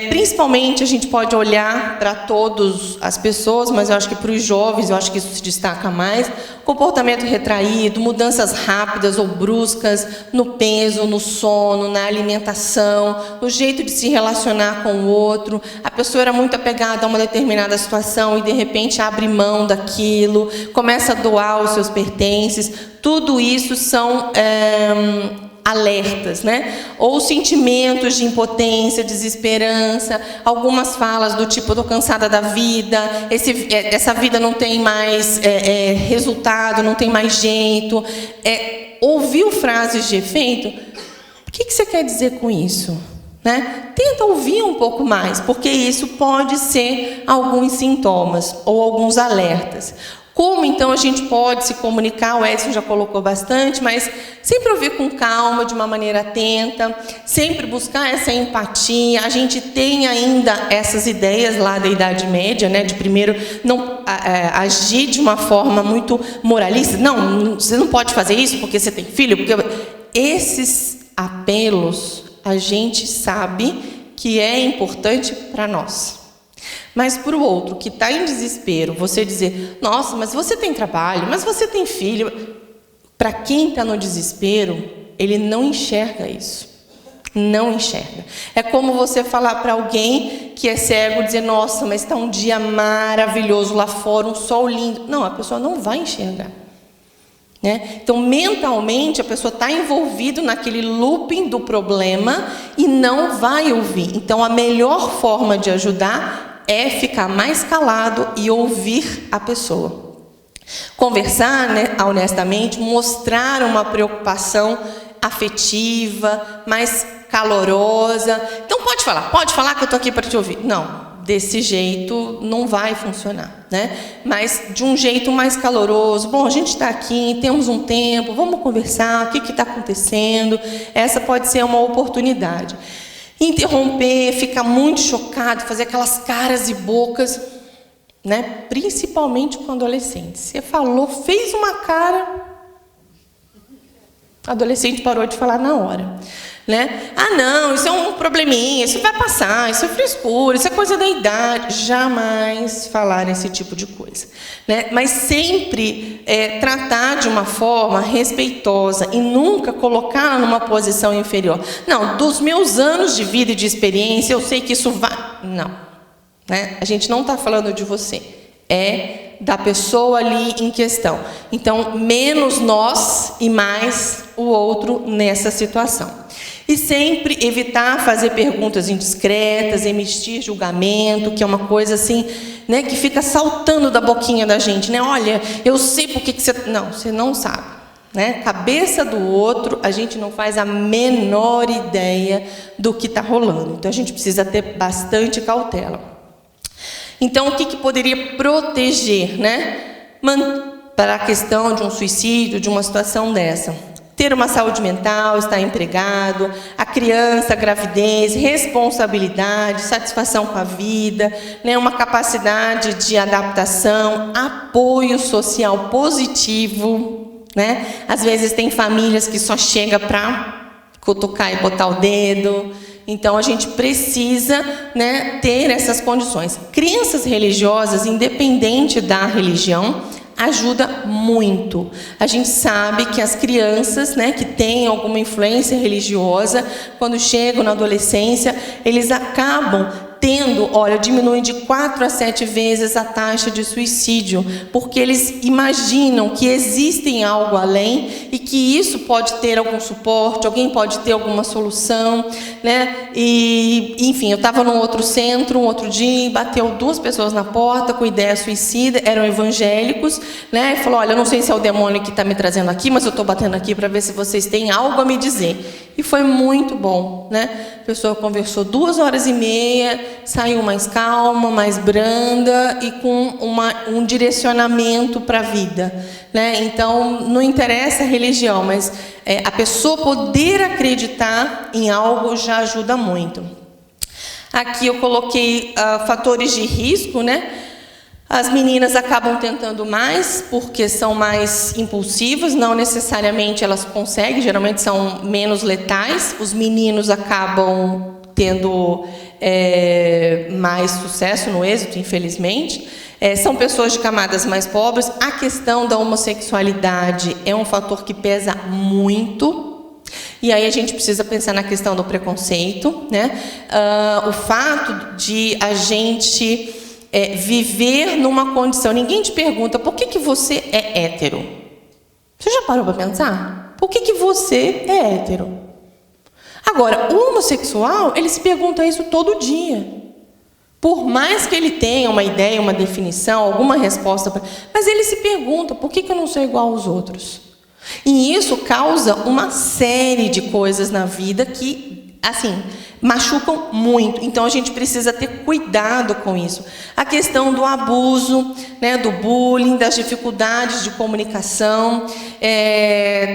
principalmente a gente pode olhar para todas as pessoas, mas eu acho que para os jovens, eu acho que isso se destaca mais, comportamento retraído, mudanças rápidas ou bruscas no peso, no sono, na alimentação, no jeito de se relacionar com o outro. A pessoa era muito apegada a uma determinada situação e de repente abre mão daquilo, começa a doar os seus pertences. Tudo isso são alertas, né? Ou sentimentos de impotência, desesperança, algumas falas do tipo, estou cansada da vida, essa vida não tem mais resultado, não tem mais jeito. Ouviu frases de efeito? O que você quer dizer com isso? Né? Tenta ouvir um pouco mais, porque isso pode ser alguns sintomas ou alguns alertas. Como, então, a gente pode se comunicar? O Edson já colocou bastante, mas sempre ouvir com calma, de uma maneira atenta, sempre buscar essa empatia. A gente tem ainda essas ideias lá da Idade Média, né, de primeiro não agir de uma forma muito moralista. Não, você não pode fazer isso porque você tem filho. Porque esses apelos, a gente sabe que é importante para nós. Mas para o outro que está em desespero, você dizer, nossa, mas você tem trabalho, mas você tem filho. Para quem está no desespero, ele não enxerga isso. Não enxerga. É como você falar para alguém que é cego, dizer, nossa, mas está um dia maravilhoso lá fora, um sol lindo. Não, a pessoa não vai enxergar. Né? Então, mentalmente, a pessoa está envolvida naquele looping do problema e não vai ouvir. Então, a melhor forma de ajudar é ficar mais calado e ouvir a pessoa. Conversar, né, honestamente, mostrar uma preocupação afetiva, mais calorosa. Então, pode falar que eu estou aqui para te ouvir. Não, desse jeito não vai funcionar, né? Mas de um jeito mais caloroso. Bom, a gente está aqui, temos um tempo, vamos conversar, o que está acontecendo? Essa pode ser uma oportunidade. Interromper, ficar muito chocado, fazer aquelas caras e bocas, né? Principalmente com adolescentes. Você falou, fez uma cara, o adolescente parou de falar na hora. Né? Ah, não, isso é um probleminha, isso vai passar, isso é frescura, isso é coisa da idade. Jamais falar esse tipo de coisa. Né? Mas sempre tratar de uma forma respeitosa e nunca colocá-la numa posição inferior. Não, dos meus anos de vida e de experiência, eu sei que isso vai... Não. Né? A gente não está falando de você. É da pessoa ali em questão. Então, menos nós e mais o outro nessa situação. E sempre evitar fazer perguntas indiscretas, emitir julgamento, que é uma coisa assim, né, que fica saltando da boquinha da gente, né? Olha, eu sei por que você... Não, você não sabe. Né? Cabeça do outro, a gente não faz a menor ideia do que está rolando. Então, a gente precisa ter bastante cautela. Então, o que poderia proteger, né? Para a questão de um suicídio, de uma situação dessa? Ter uma saúde mental, estar empregado, a criança, a gravidez, responsabilidade, satisfação com a vida, né, uma capacidade de adaptação, apoio social positivo. Né? Às vezes tem famílias que só chega para cutucar e botar o dedo. Então, a gente precisa, né, ter essas condições. Crenças religiosas, independente da religião, ajuda muito. A gente sabe que as crianças, né, que têm alguma influência religiosa, quando chegam na adolescência, eles acabam tendo, diminuem de 4 a 7 vezes a taxa de suicídio, porque eles imaginam que existem algo além e que isso pode ter algum suporte, alguém pode ter alguma solução, né? E, enfim, eu estava num outro centro, um outro dia, e bateu 2 pessoas na porta com ideia suicida, eram evangélicos, né? E falou, olha, eu não sei se é o demônio que está me trazendo aqui, mas eu estou batendo aqui para ver se vocês têm algo a me dizer. E foi muito bom, né? A pessoa conversou 2 horas e meia, saiu mais calma, mais branda e com um direcionamento para a vida, né? Então, não interessa a religião, mas a pessoa poder acreditar em algo já ajuda muito. Aqui eu coloquei fatores de risco, né? As meninas acabam tentando mais porque são mais impulsivas, não necessariamente elas conseguem, geralmente são menos letais. Os meninos acabam tendo mais sucesso no êxito, infelizmente. São pessoas de camadas mais pobres. A questão da homossexualidade é um fator que pesa muito. E aí a gente precisa pensar na questão do preconceito, né? O fato de a gente viver numa condição... Ninguém te pergunta por que você é hétero. Você já parou para pensar? Por que você é hétero? Agora, o homossexual, ele se pergunta isso todo dia. Por mais que ele tenha uma ideia, uma definição, alguma resposta, mas ele se pergunta, por que eu não sou igual aos outros? E isso causa uma série de coisas na vida que, assim, machucam muito. Então, a gente precisa ter cuidado com isso. A questão do abuso, né, do bullying, das dificuldades de comunicação.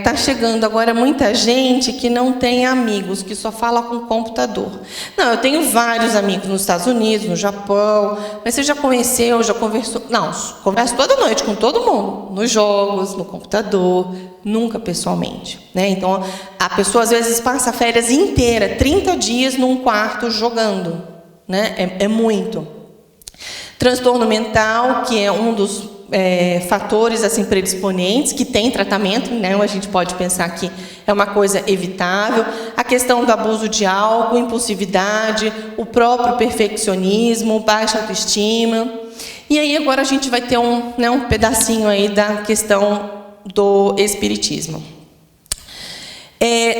Tá chegando agora muita gente que não tem amigos, que só fala com computador. Não, eu tenho vários amigos nos Estados Unidos, no Japão, mas você já conheceu, já conversou? Não, converso toda noite com todo mundo, nos jogos, no computador, nunca pessoalmente, né? Então, a pessoa às vezes passa a férias inteira, 30 dias num quarto jogando, né? É muito. Transtorno mental, que é um dos fatores assim predisponentes, que tem tratamento, né? A gente pode pensar que é uma coisa evitável. A questão do abuso de álcool, impulsividade, o próprio perfeccionismo, baixa autoestima. E aí agora a gente vai ter um pedacinho aí da questão do espiritismo.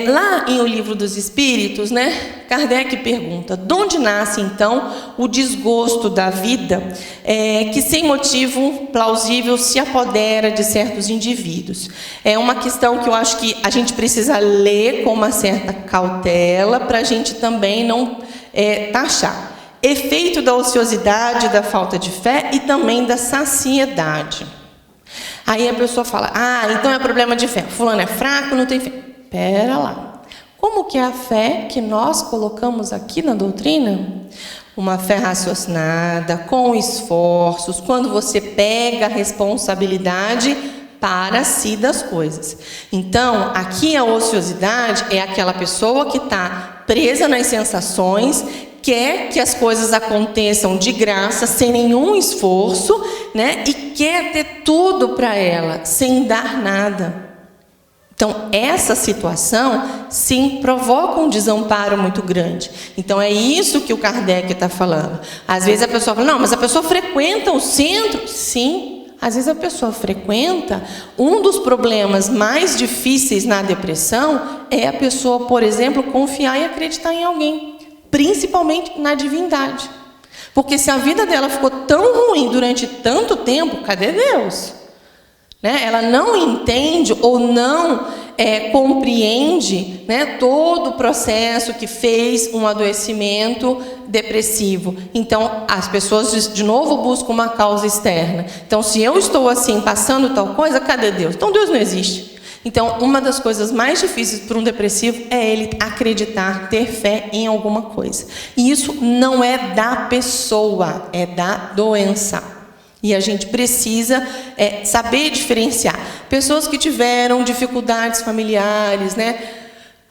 Lá em O Livro dos Espíritos, né, Kardec pergunta: de onde nasce então o desgosto da vida que sem motivo plausível se apodera de certos indivíduos? É uma questão que eu acho que a gente precisa ler com uma certa cautela para a gente também não taxar. Efeito da ociosidade, da falta de fé e também da saciedade. Aí a pessoa fala: então é problema de fé. Fulano é fraco, não tem fé. Pera lá. Como que é a fé que nós colocamos aqui na doutrina? Uma fé raciocinada, com esforços, quando você pega a responsabilidade para si das coisas. Então, aqui a ociosidade é aquela pessoa que está presa nas sensações, quer que as coisas aconteçam de graça, sem nenhum esforço, né? E quer ter tudo para ela, sem dar nada. Então, essa situação, sim, provoca um desamparo muito grande. Então, é isso que o Kardec está falando. Às vezes a pessoa fala: não, mas a pessoa frequenta o centro. Sim, às vezes a pessoa frequenta. Um dos problemas mais difíceis na depressão é a pessoa, por exemplo, confiar e acreditar em alguém, principalmente na divindade. Porque se a vida dela ficou tão ruim durante tanto tempo, cadê Deus? Né? Ela não entende ou não compreende, né, todo o processo que fez um adoecimento depressivo. Então, as pessoas, de novo, buscam uma causa externa. Então, se eu estou assim, passando tal coisa, cadê Deus? Então, Deus não existe. Então, uma das coisas mais difíceis para um depressivo é ele acreditar, ter fé em alguma coisa. E isso não é da pessoa, é da doença. E a gente precisa saber diferenciar. Pessoas que tiveram dificuldades familiares, né,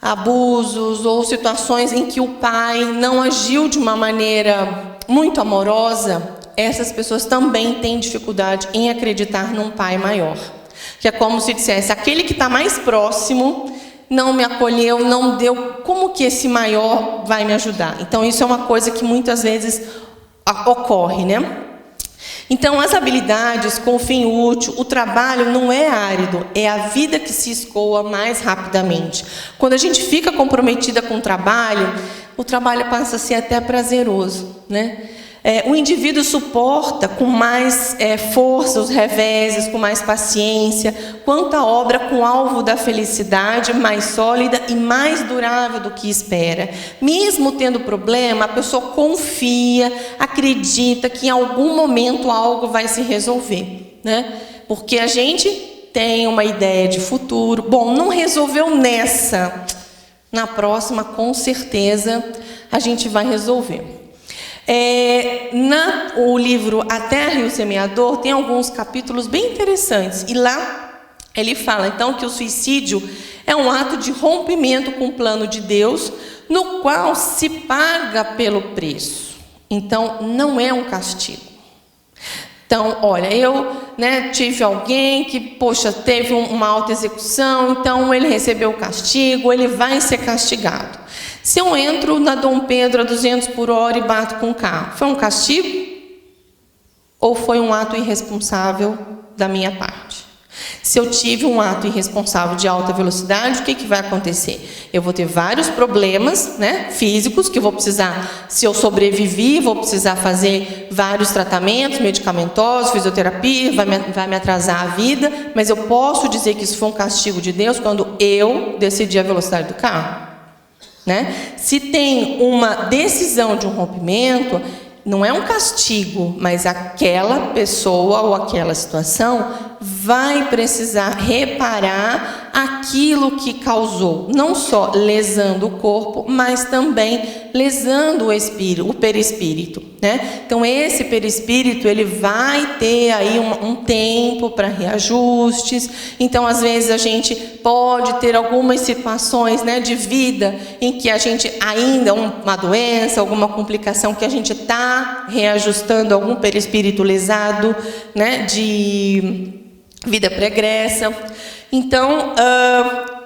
abusos ou situações em que o pai não agiu de uma maneira muito amorosa, essas pessoas também têm dificuldade em acreditar num pai maior. Que é como se dissesse: aquele que está mais próximo não me acolheu, não deu, como que esse maior vai me ajudar? Então, isso é uma coisa que muitas vezes ocorre, né? Então, as habilidades com fim útil, o trabalho não é árido, é a vida que se escoa mais rapidamente. Quando a gente fica comprometida com o trabalho passa a ser até prazeroso, né? O indivíduo suporta com mais força os reveses, com mais paciência, quanto a obra com alvo da felicidade mais sólida e mais durável do que espera. Mesmo tendo problema, a pessoa confia, acredita que em algum momento algo vai se resolver, né? Porque a gente tem uma ideia de futuro. Bom, não resolveu nessa, na próxima com certeza a gente vai resolver. O livro A Terra e o Semeador tem alguns capítulos bem interessantes. E lá ele fala, então, que o suicídio é um ato de rompimento com o plano de Deus, no qual se paga pelo preço. Então, não é um castigo. Então, olha, eu tive alguém que, teve uma autoexecução, então ele recebeu o castigo, ele vai ser castigado. Se eu entro na Dom Pedro a 200 por hora e bato com o carro, foi um castigo? Ou foi um ato irresponsável da minha parte? Se eu tive um ato irresponsável de alta velocidade, o que vai acontecer? Eu vou ter vários problemas, físicos, que eu vou precisar, se eu sobrevivi, vou precisar fazer vários tratamentos medicamentosos, fisioterapia, vai me atrasar a vida, mas eu posso dizer que isso foi um castigo de Deus quando eu decidi a velocidade do carro? Se tem uma decisão de um rompimento, não é um castigo, mas aquela pessoa ou aquela situação vai precisar reparar aquilo que causou, não só lesando o corpo, mas também lesando o espírito, o perispírito, Então esse perispírito, ele vai ter aí um tempo para reajustes. Então às vezes a gente pode ter algumas situações, de vida em que a gente ainda uma doença, alguma complicação que a gente está reajustando algum perispírito lesado, de vida pregressa. Então,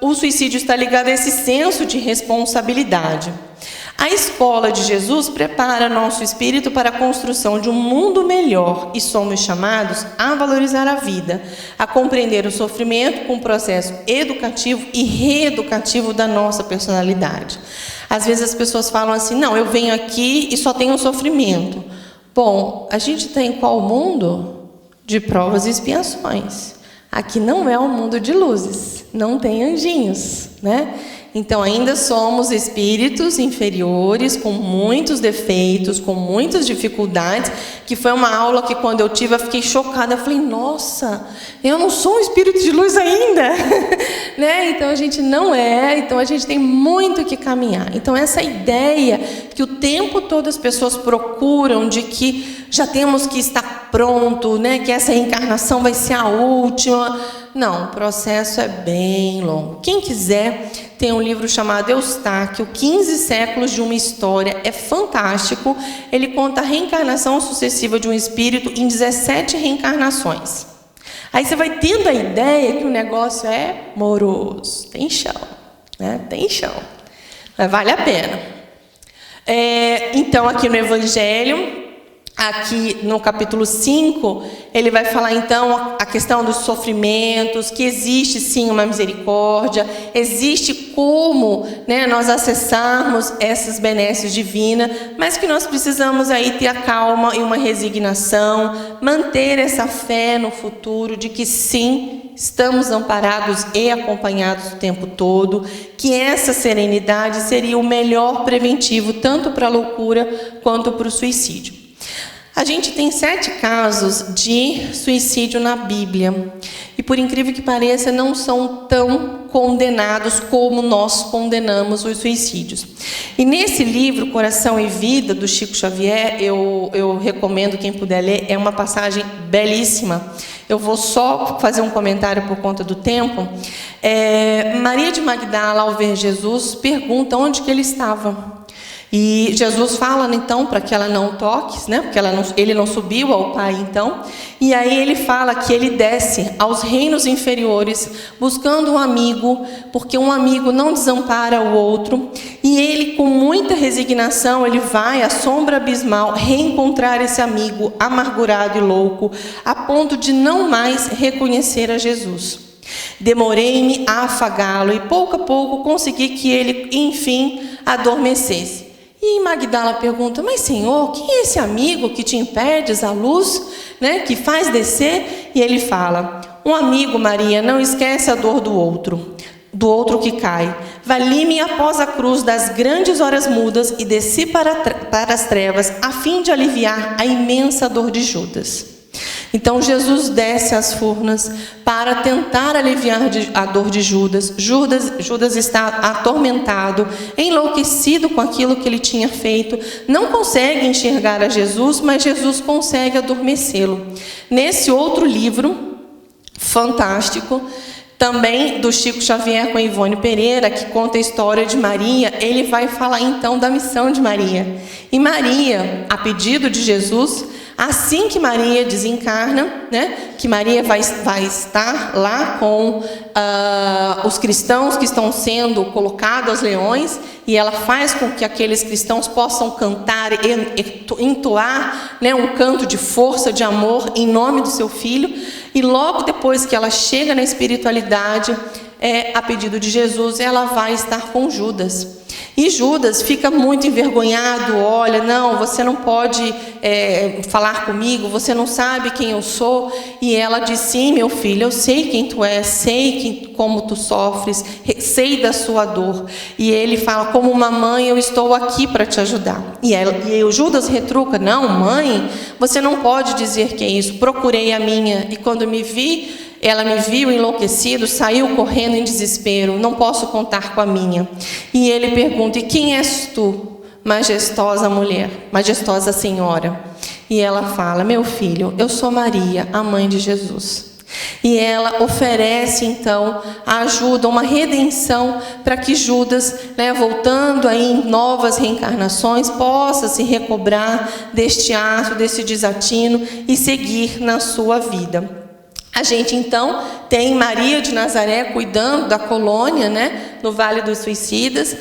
o suicídio está ligado a esse senso de responsabilidade. A escola de Jesus prepara nosso espírito para a construção de um mundo melhor e somos chamados a valorizar a vida, a compreender o sofrimento com um processo educativo e reeducativo da nossa personalidade. Às vezes as pessoas falam assim, não, eu venho aqui e só tenho sofrimento. Bom, a gente está em qual mundo? De provas e expiações. Aqui não é um mundo de luzes, não tem anjinhos, Então ainda somos espíritos inferiores, com muitos defeitos, com muitas dificuldades, que foi uma aula que quando eu tive eu fiquei chocada, eu falei, nossa, eu não sou um espírito de luz ainda, Então a gente não é, então a gente tem muito que caminhar. Então essa ideia que o tempo todo as pessoas procuram de que já temos que estar pronto, que essa reencarnação vai ser a última. Não, o processo é bem longo. Quem quiser, tem um livro chamado Eustáquio, 15 séculos de uma história, é fantástico. Ele conta a reencarnação sucessiva de um espírito em 17 reencarnações. Aí você vai tendo a ideia que o negócio é moroso, tem chão, Tem chão, mas vale a pena. Então, aqui no Evangelho, aqui no capítulo 5, ele vai falar então a questão dos sofrimentos, que existe sim uma misericórdia, existe como nós acessarmos essas benesses divinas, mas que nós precisamos aí ter a calma e uma resignação, manter essa fé no futuro de que sim, estamos amparados e acompanhados o tempo todo, que essa serenidade seria o melhor preventivo tanto para a loucura quanto para o suicídio. A gente tem 7 casos de suicídio na Bíblia. E por incrível que pareça, não são tão condenados como nós condenamos os suicídios. E nesse livro, Coração e Vida, do Chico Xavier, eu recomendo quem puder ler, é uma passagem belíssima. Eu vou só fazer um comentário por conta do tempo. Maria de Magdala, ao ver Jesus, pergunta onde que ele estava. E Jesus fala, então, para que ela não toque, porque ele não subiu ao Pai, então. E aí ele fala que ele desce aos reinos inferiores, buscando um amigo, porque um amigo não desampara o outro. E ele, com muita resignação, ele vai à sombra abismal reencontrar esse amigo amargurado e louco, a ponto de não mais reconhecer a Jesus. Demorei-me a afagá-lo e pouco a pouco consegui que ele, enfim, adormecesse. E Magdala pergunta, mas Senhor, quem é esse amigo que te impedes a luz, que faz descer? E ele fala, um amigo, Maria, não esquece a dor do outro que cai. Vali-me após a cruz das grandes horas mudas e desci para as trevas, a fim de aliviar a imensa dor de Judas. Então Jesus desce às furnas para tentar aliviar a dor de Judas. Judas está atormentado, enlouquecido com aquilo que ele tinha feito, não consegue enxergar a Jesus, mas Jesus consegue adormecê-lo. Nesse outro livro fantástico, também do Chico Xavier com a Ivone Pereira, que conta a história de Maria, ele vai falar então da missão de Maria. E Maria, a pedido de Jesus, assim que Maria desencarna, né, que Maria vai estar lá com os cristãos que estão sendo colocados aos leões, e ela faz com que aqueles cristãos possam cantar, entoar, né, um canto de força, de amor, em nome do seu filho. E logo depois que ela chega na espiritualidade, a pedido de Jesus, ela vai estar com Judas. E Judas fica muito envergonhado, olha, não, você não pode falar comigo, você não sabe quem eu sou. E ela diz, sim, meu filho, eu sei quem tu és, sei como tu sofres, sei da sua dor. E ele fala, como uma mãe, eu estou aqui para te ajudar. E o Judas retruca, não, mãe, você não pode dizer que é isso, procurei a minha, e quando ela me viu enlouquecido, saiu correndo em desespero, não posso contar com a minha. E ele pergunta, e quem és tu, majestosa mulher, majestosa senhora? E ela fala, meu filho, eu sou Maria, a mãe de Jesus. E ela oferece então a ajuda, uma redenção, para que Judas, né, voltando aí em novas reencarnações, possa se recobrar deste ato, desse desatino e seguir na sua vida. A gente então tem Maria de Nazaré cuidando da colônia, né, no Vale dos Suicidas,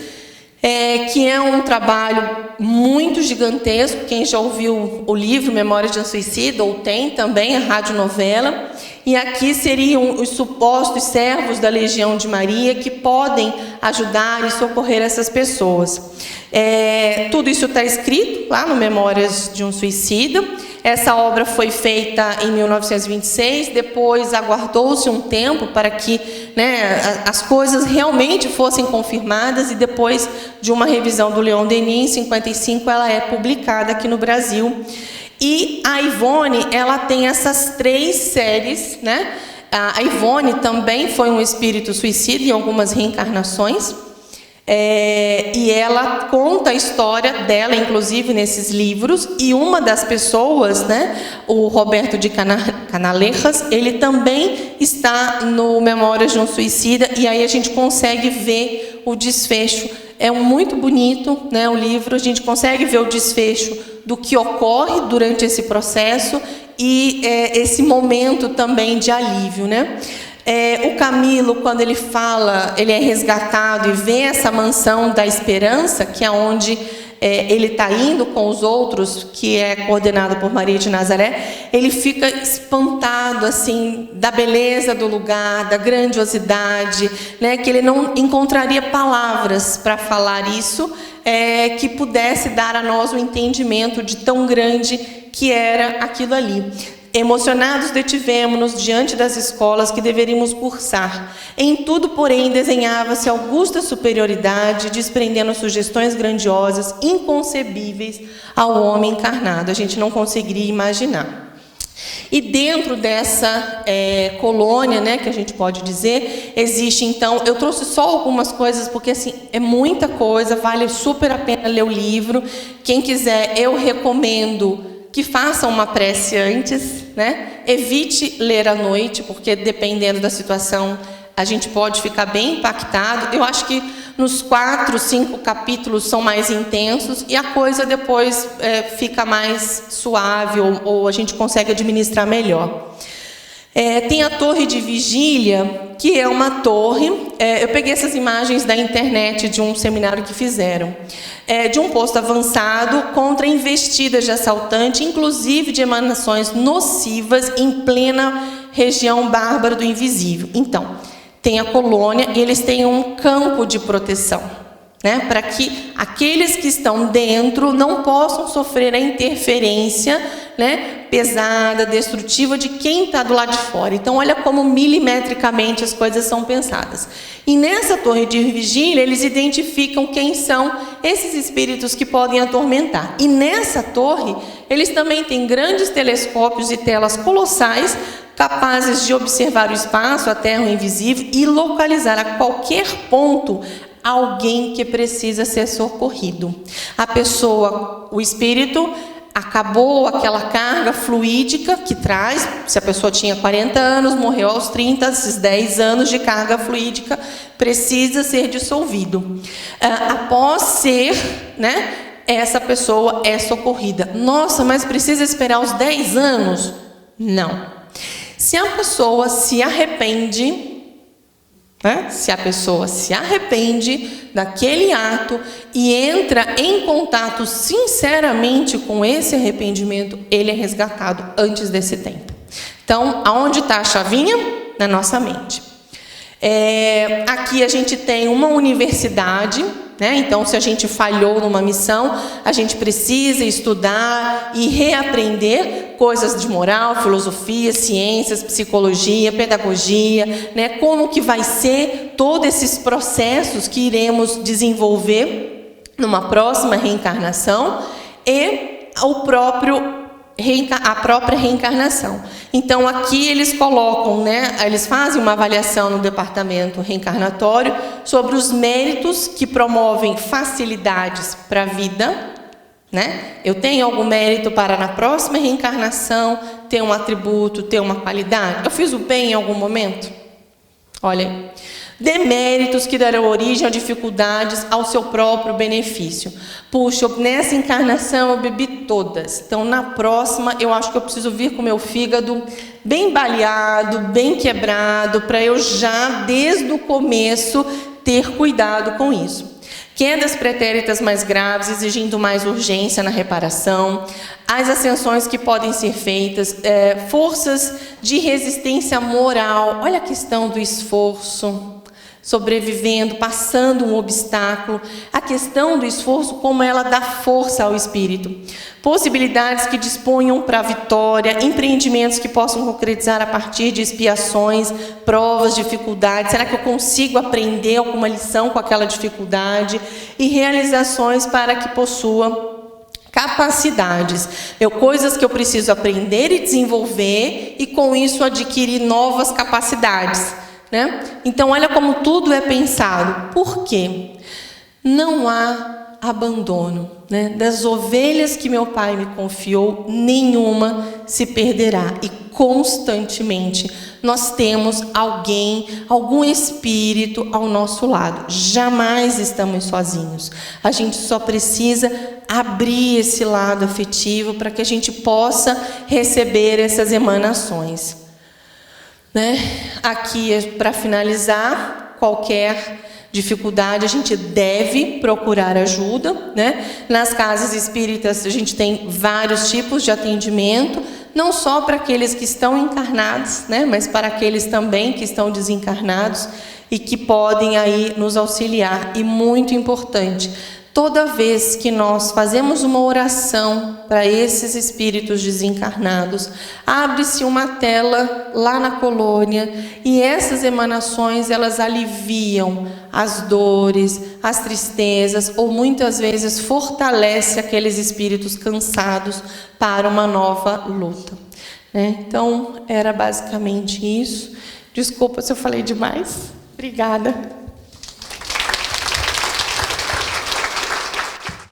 que é um trabalho muito gigantesco. Quem já ouviu o livro Memórias de um Suicida, ou tem também a radionovela, e aqui seriam os supostos servos da Legião de Maria que podem ajudar e socorrer essas pessoas. Tudo isso está escrito lá no Memórias de um Suicida. Essa obra foi feita em 1926, depois aguardou-se um tempo para que, né, as coisas realmente fossem confirmadas, e depois de uma revisão do Leon Denis, em 55, ela é publicada aqui no Brasil. E a Ivone, ela tem essas 3 séries, né? A Ivone também foi um espírito suicida em algumas reencarnações. E ela conta a história dela, inclusive, nesses livros. E uma das pessoas, né, o Roberto de Canalejas, ele também está no Memórias de um Suicida. E aí a gente consegue ver o desfecho. É muito bonito, né, o livro. A gente consegue ver o desfecho do que ocorre durante esse processo e esse momento também de alívio, né? O Camilo, quando ele fala, ele é resgatado e vê essa mansão da esperança, que é onde ele está indo com os outros, que é coordenado por Maria de Nazaré, ele fica espantado assim da beleza do lugar, da grandiosidade, né, que ele não encontraria palavras para falar isso, que pudesse dar a nós o entendimento de tão grande que era aquilo ali. Emocionados, detivemo-nos diante das escolas que deveríamos cursar. Em tudo, porém, desenhava-se augusta superioridade, desprendendo sugestões grandiosas, inconcebíveis ao homem encarnado. A gente não conseguiria imaginar. E dentro dessa colônia, né, que a gente pode dizer, existe então, eu trouxe só algumas coisas, porque assim, é muita coisa, vale super a pena ler o livro. Quem quiser, eu recomendo que façam uma prece antes, né? Evite ler à noite, porque dependendo da situação, a gente pode ficar bem impactado. Eu acho que nos 4, 5 capítulos são mais intensos, e a coisa depois fica mais suave, ou a gente consegue administrar melhor. Tem a Torre de Vigília, que é uma torre, eu peguei essas imagens da internet de um seminário que fizeram, de um posto avançado contra investidas de assaltante, inclusive de emanações nocivas em plena região bárbara do invisível. Então, tem a colônia e eles têm um campo de proteção, né, para que aqueles que estão dentro não possam sofrer a interferência, né, pesada, destrutiva de quem está do lado de fora. Então, olha como milimetricamente as coisas são pensadas. E nessa torre de vigília, eles identificam quem são esses espíritos que podem atormentar. E nessa torre, eles também têm grandes telescópios e telas colossais, capazes de observar o espaço, a terra, o invisível e localizar a qualquer ponto alguém que precisa ser socorrido. A pessoa, o espírito, acabou aquela carga fluídica que traz, se a pessoa tinha 40 anos, morreu aos 30, esses 10 anos de carga fluídica precisa ser dissolvido. Após ser, né, essa pessoa é socorrida. Nossa, mas precisa esperar os 10 anos? Não. Se a pessoa se arrepende, né? Se a pessoa se arrepende daquele ato e entra em contato sinceramente com esse arrependimento, ele é resgatado antes desse tempo. Então, aonde está a chavinha? Na nossa mente. Aqui a gente tem uma universidade, né? Então, se a gente falhou numa missão, a gente precisa estudar e reaprender coisas de moral, filosofia, ciências, psicologia, pedagogia, né? Como que vai ser todos esses processos que iremos desenvolver numa próxima reencarnação e a própria reencarnação. Então, aqui eles colocam, né, eles fazem uma avaliação no departamento reencarnatório sobre os méritos que promovem facilidades para a vida, né? Eu tenho algum mérito para na próxima reencarnação ter um atributo, ter uma qualidade? Eu fiz o bem em algum momento? Olha aí. Deméritos que darão origem a dificuldades ao seu próprio benefício. Puxa, nessa encarnação eu bebi todas. Então, na próxima, eu acho que eu preciso vir com o meu fígado bem baleado, bem quebrado, para eu já, desde o começo, ter cuidado com isso. Quedas pretéritas mais graves, exigindo mais urgência na reparação, as ascensões que podem ser feitas, forças de resistência moral. Olha a questão do esforço, sobrevivendo, passando um obstáculo, a questão do esforço, como ela dá força ao espírito. Possibilidades que disponham para a vitória, empreendimentos que possam concretizar a partir de expiações, provas, dificuldades. Será que eu consigo aprender alguma lição com aquela dificuldade? E realizações para que possua capacidades, coisas que eu preciso aprender e desenvolver e com isso adquirir novas capacidades, né? Então olha como tudo é pensado. Por quê? Não há abandono, né? Das ovelhas que meu pai me confiou, nenhuma se perderá. E constantemente nós temos alguém, algum espírito ao nosso lado. Jamais estamos sozinhos. A gente só precisa abrir esse lado afetivo para que a gente possa receber essas emanações, né? Aqui, para finalizar, qualquer dificuldade a gente deve procurar ajuda, né? Nas casas espíritas a gente tem vários tipos de atendimento, não só para aqueles que estão encarnados, né? Mas para aqueles também que estão desencarnados e que podem aí nos auxiliar. E muito importante, toda vez que nós fazemos uma oração para esses espíritos desencarnados, abre-se uma tela lá na colônia e essas emanações, elas aliviam as dores, as tristezas ou muitas vezes fortalece aqueles espíritos cansados para uma nova luta, né? Então, era basicamente isso. Desculpa se eu falei demais. Obrigada.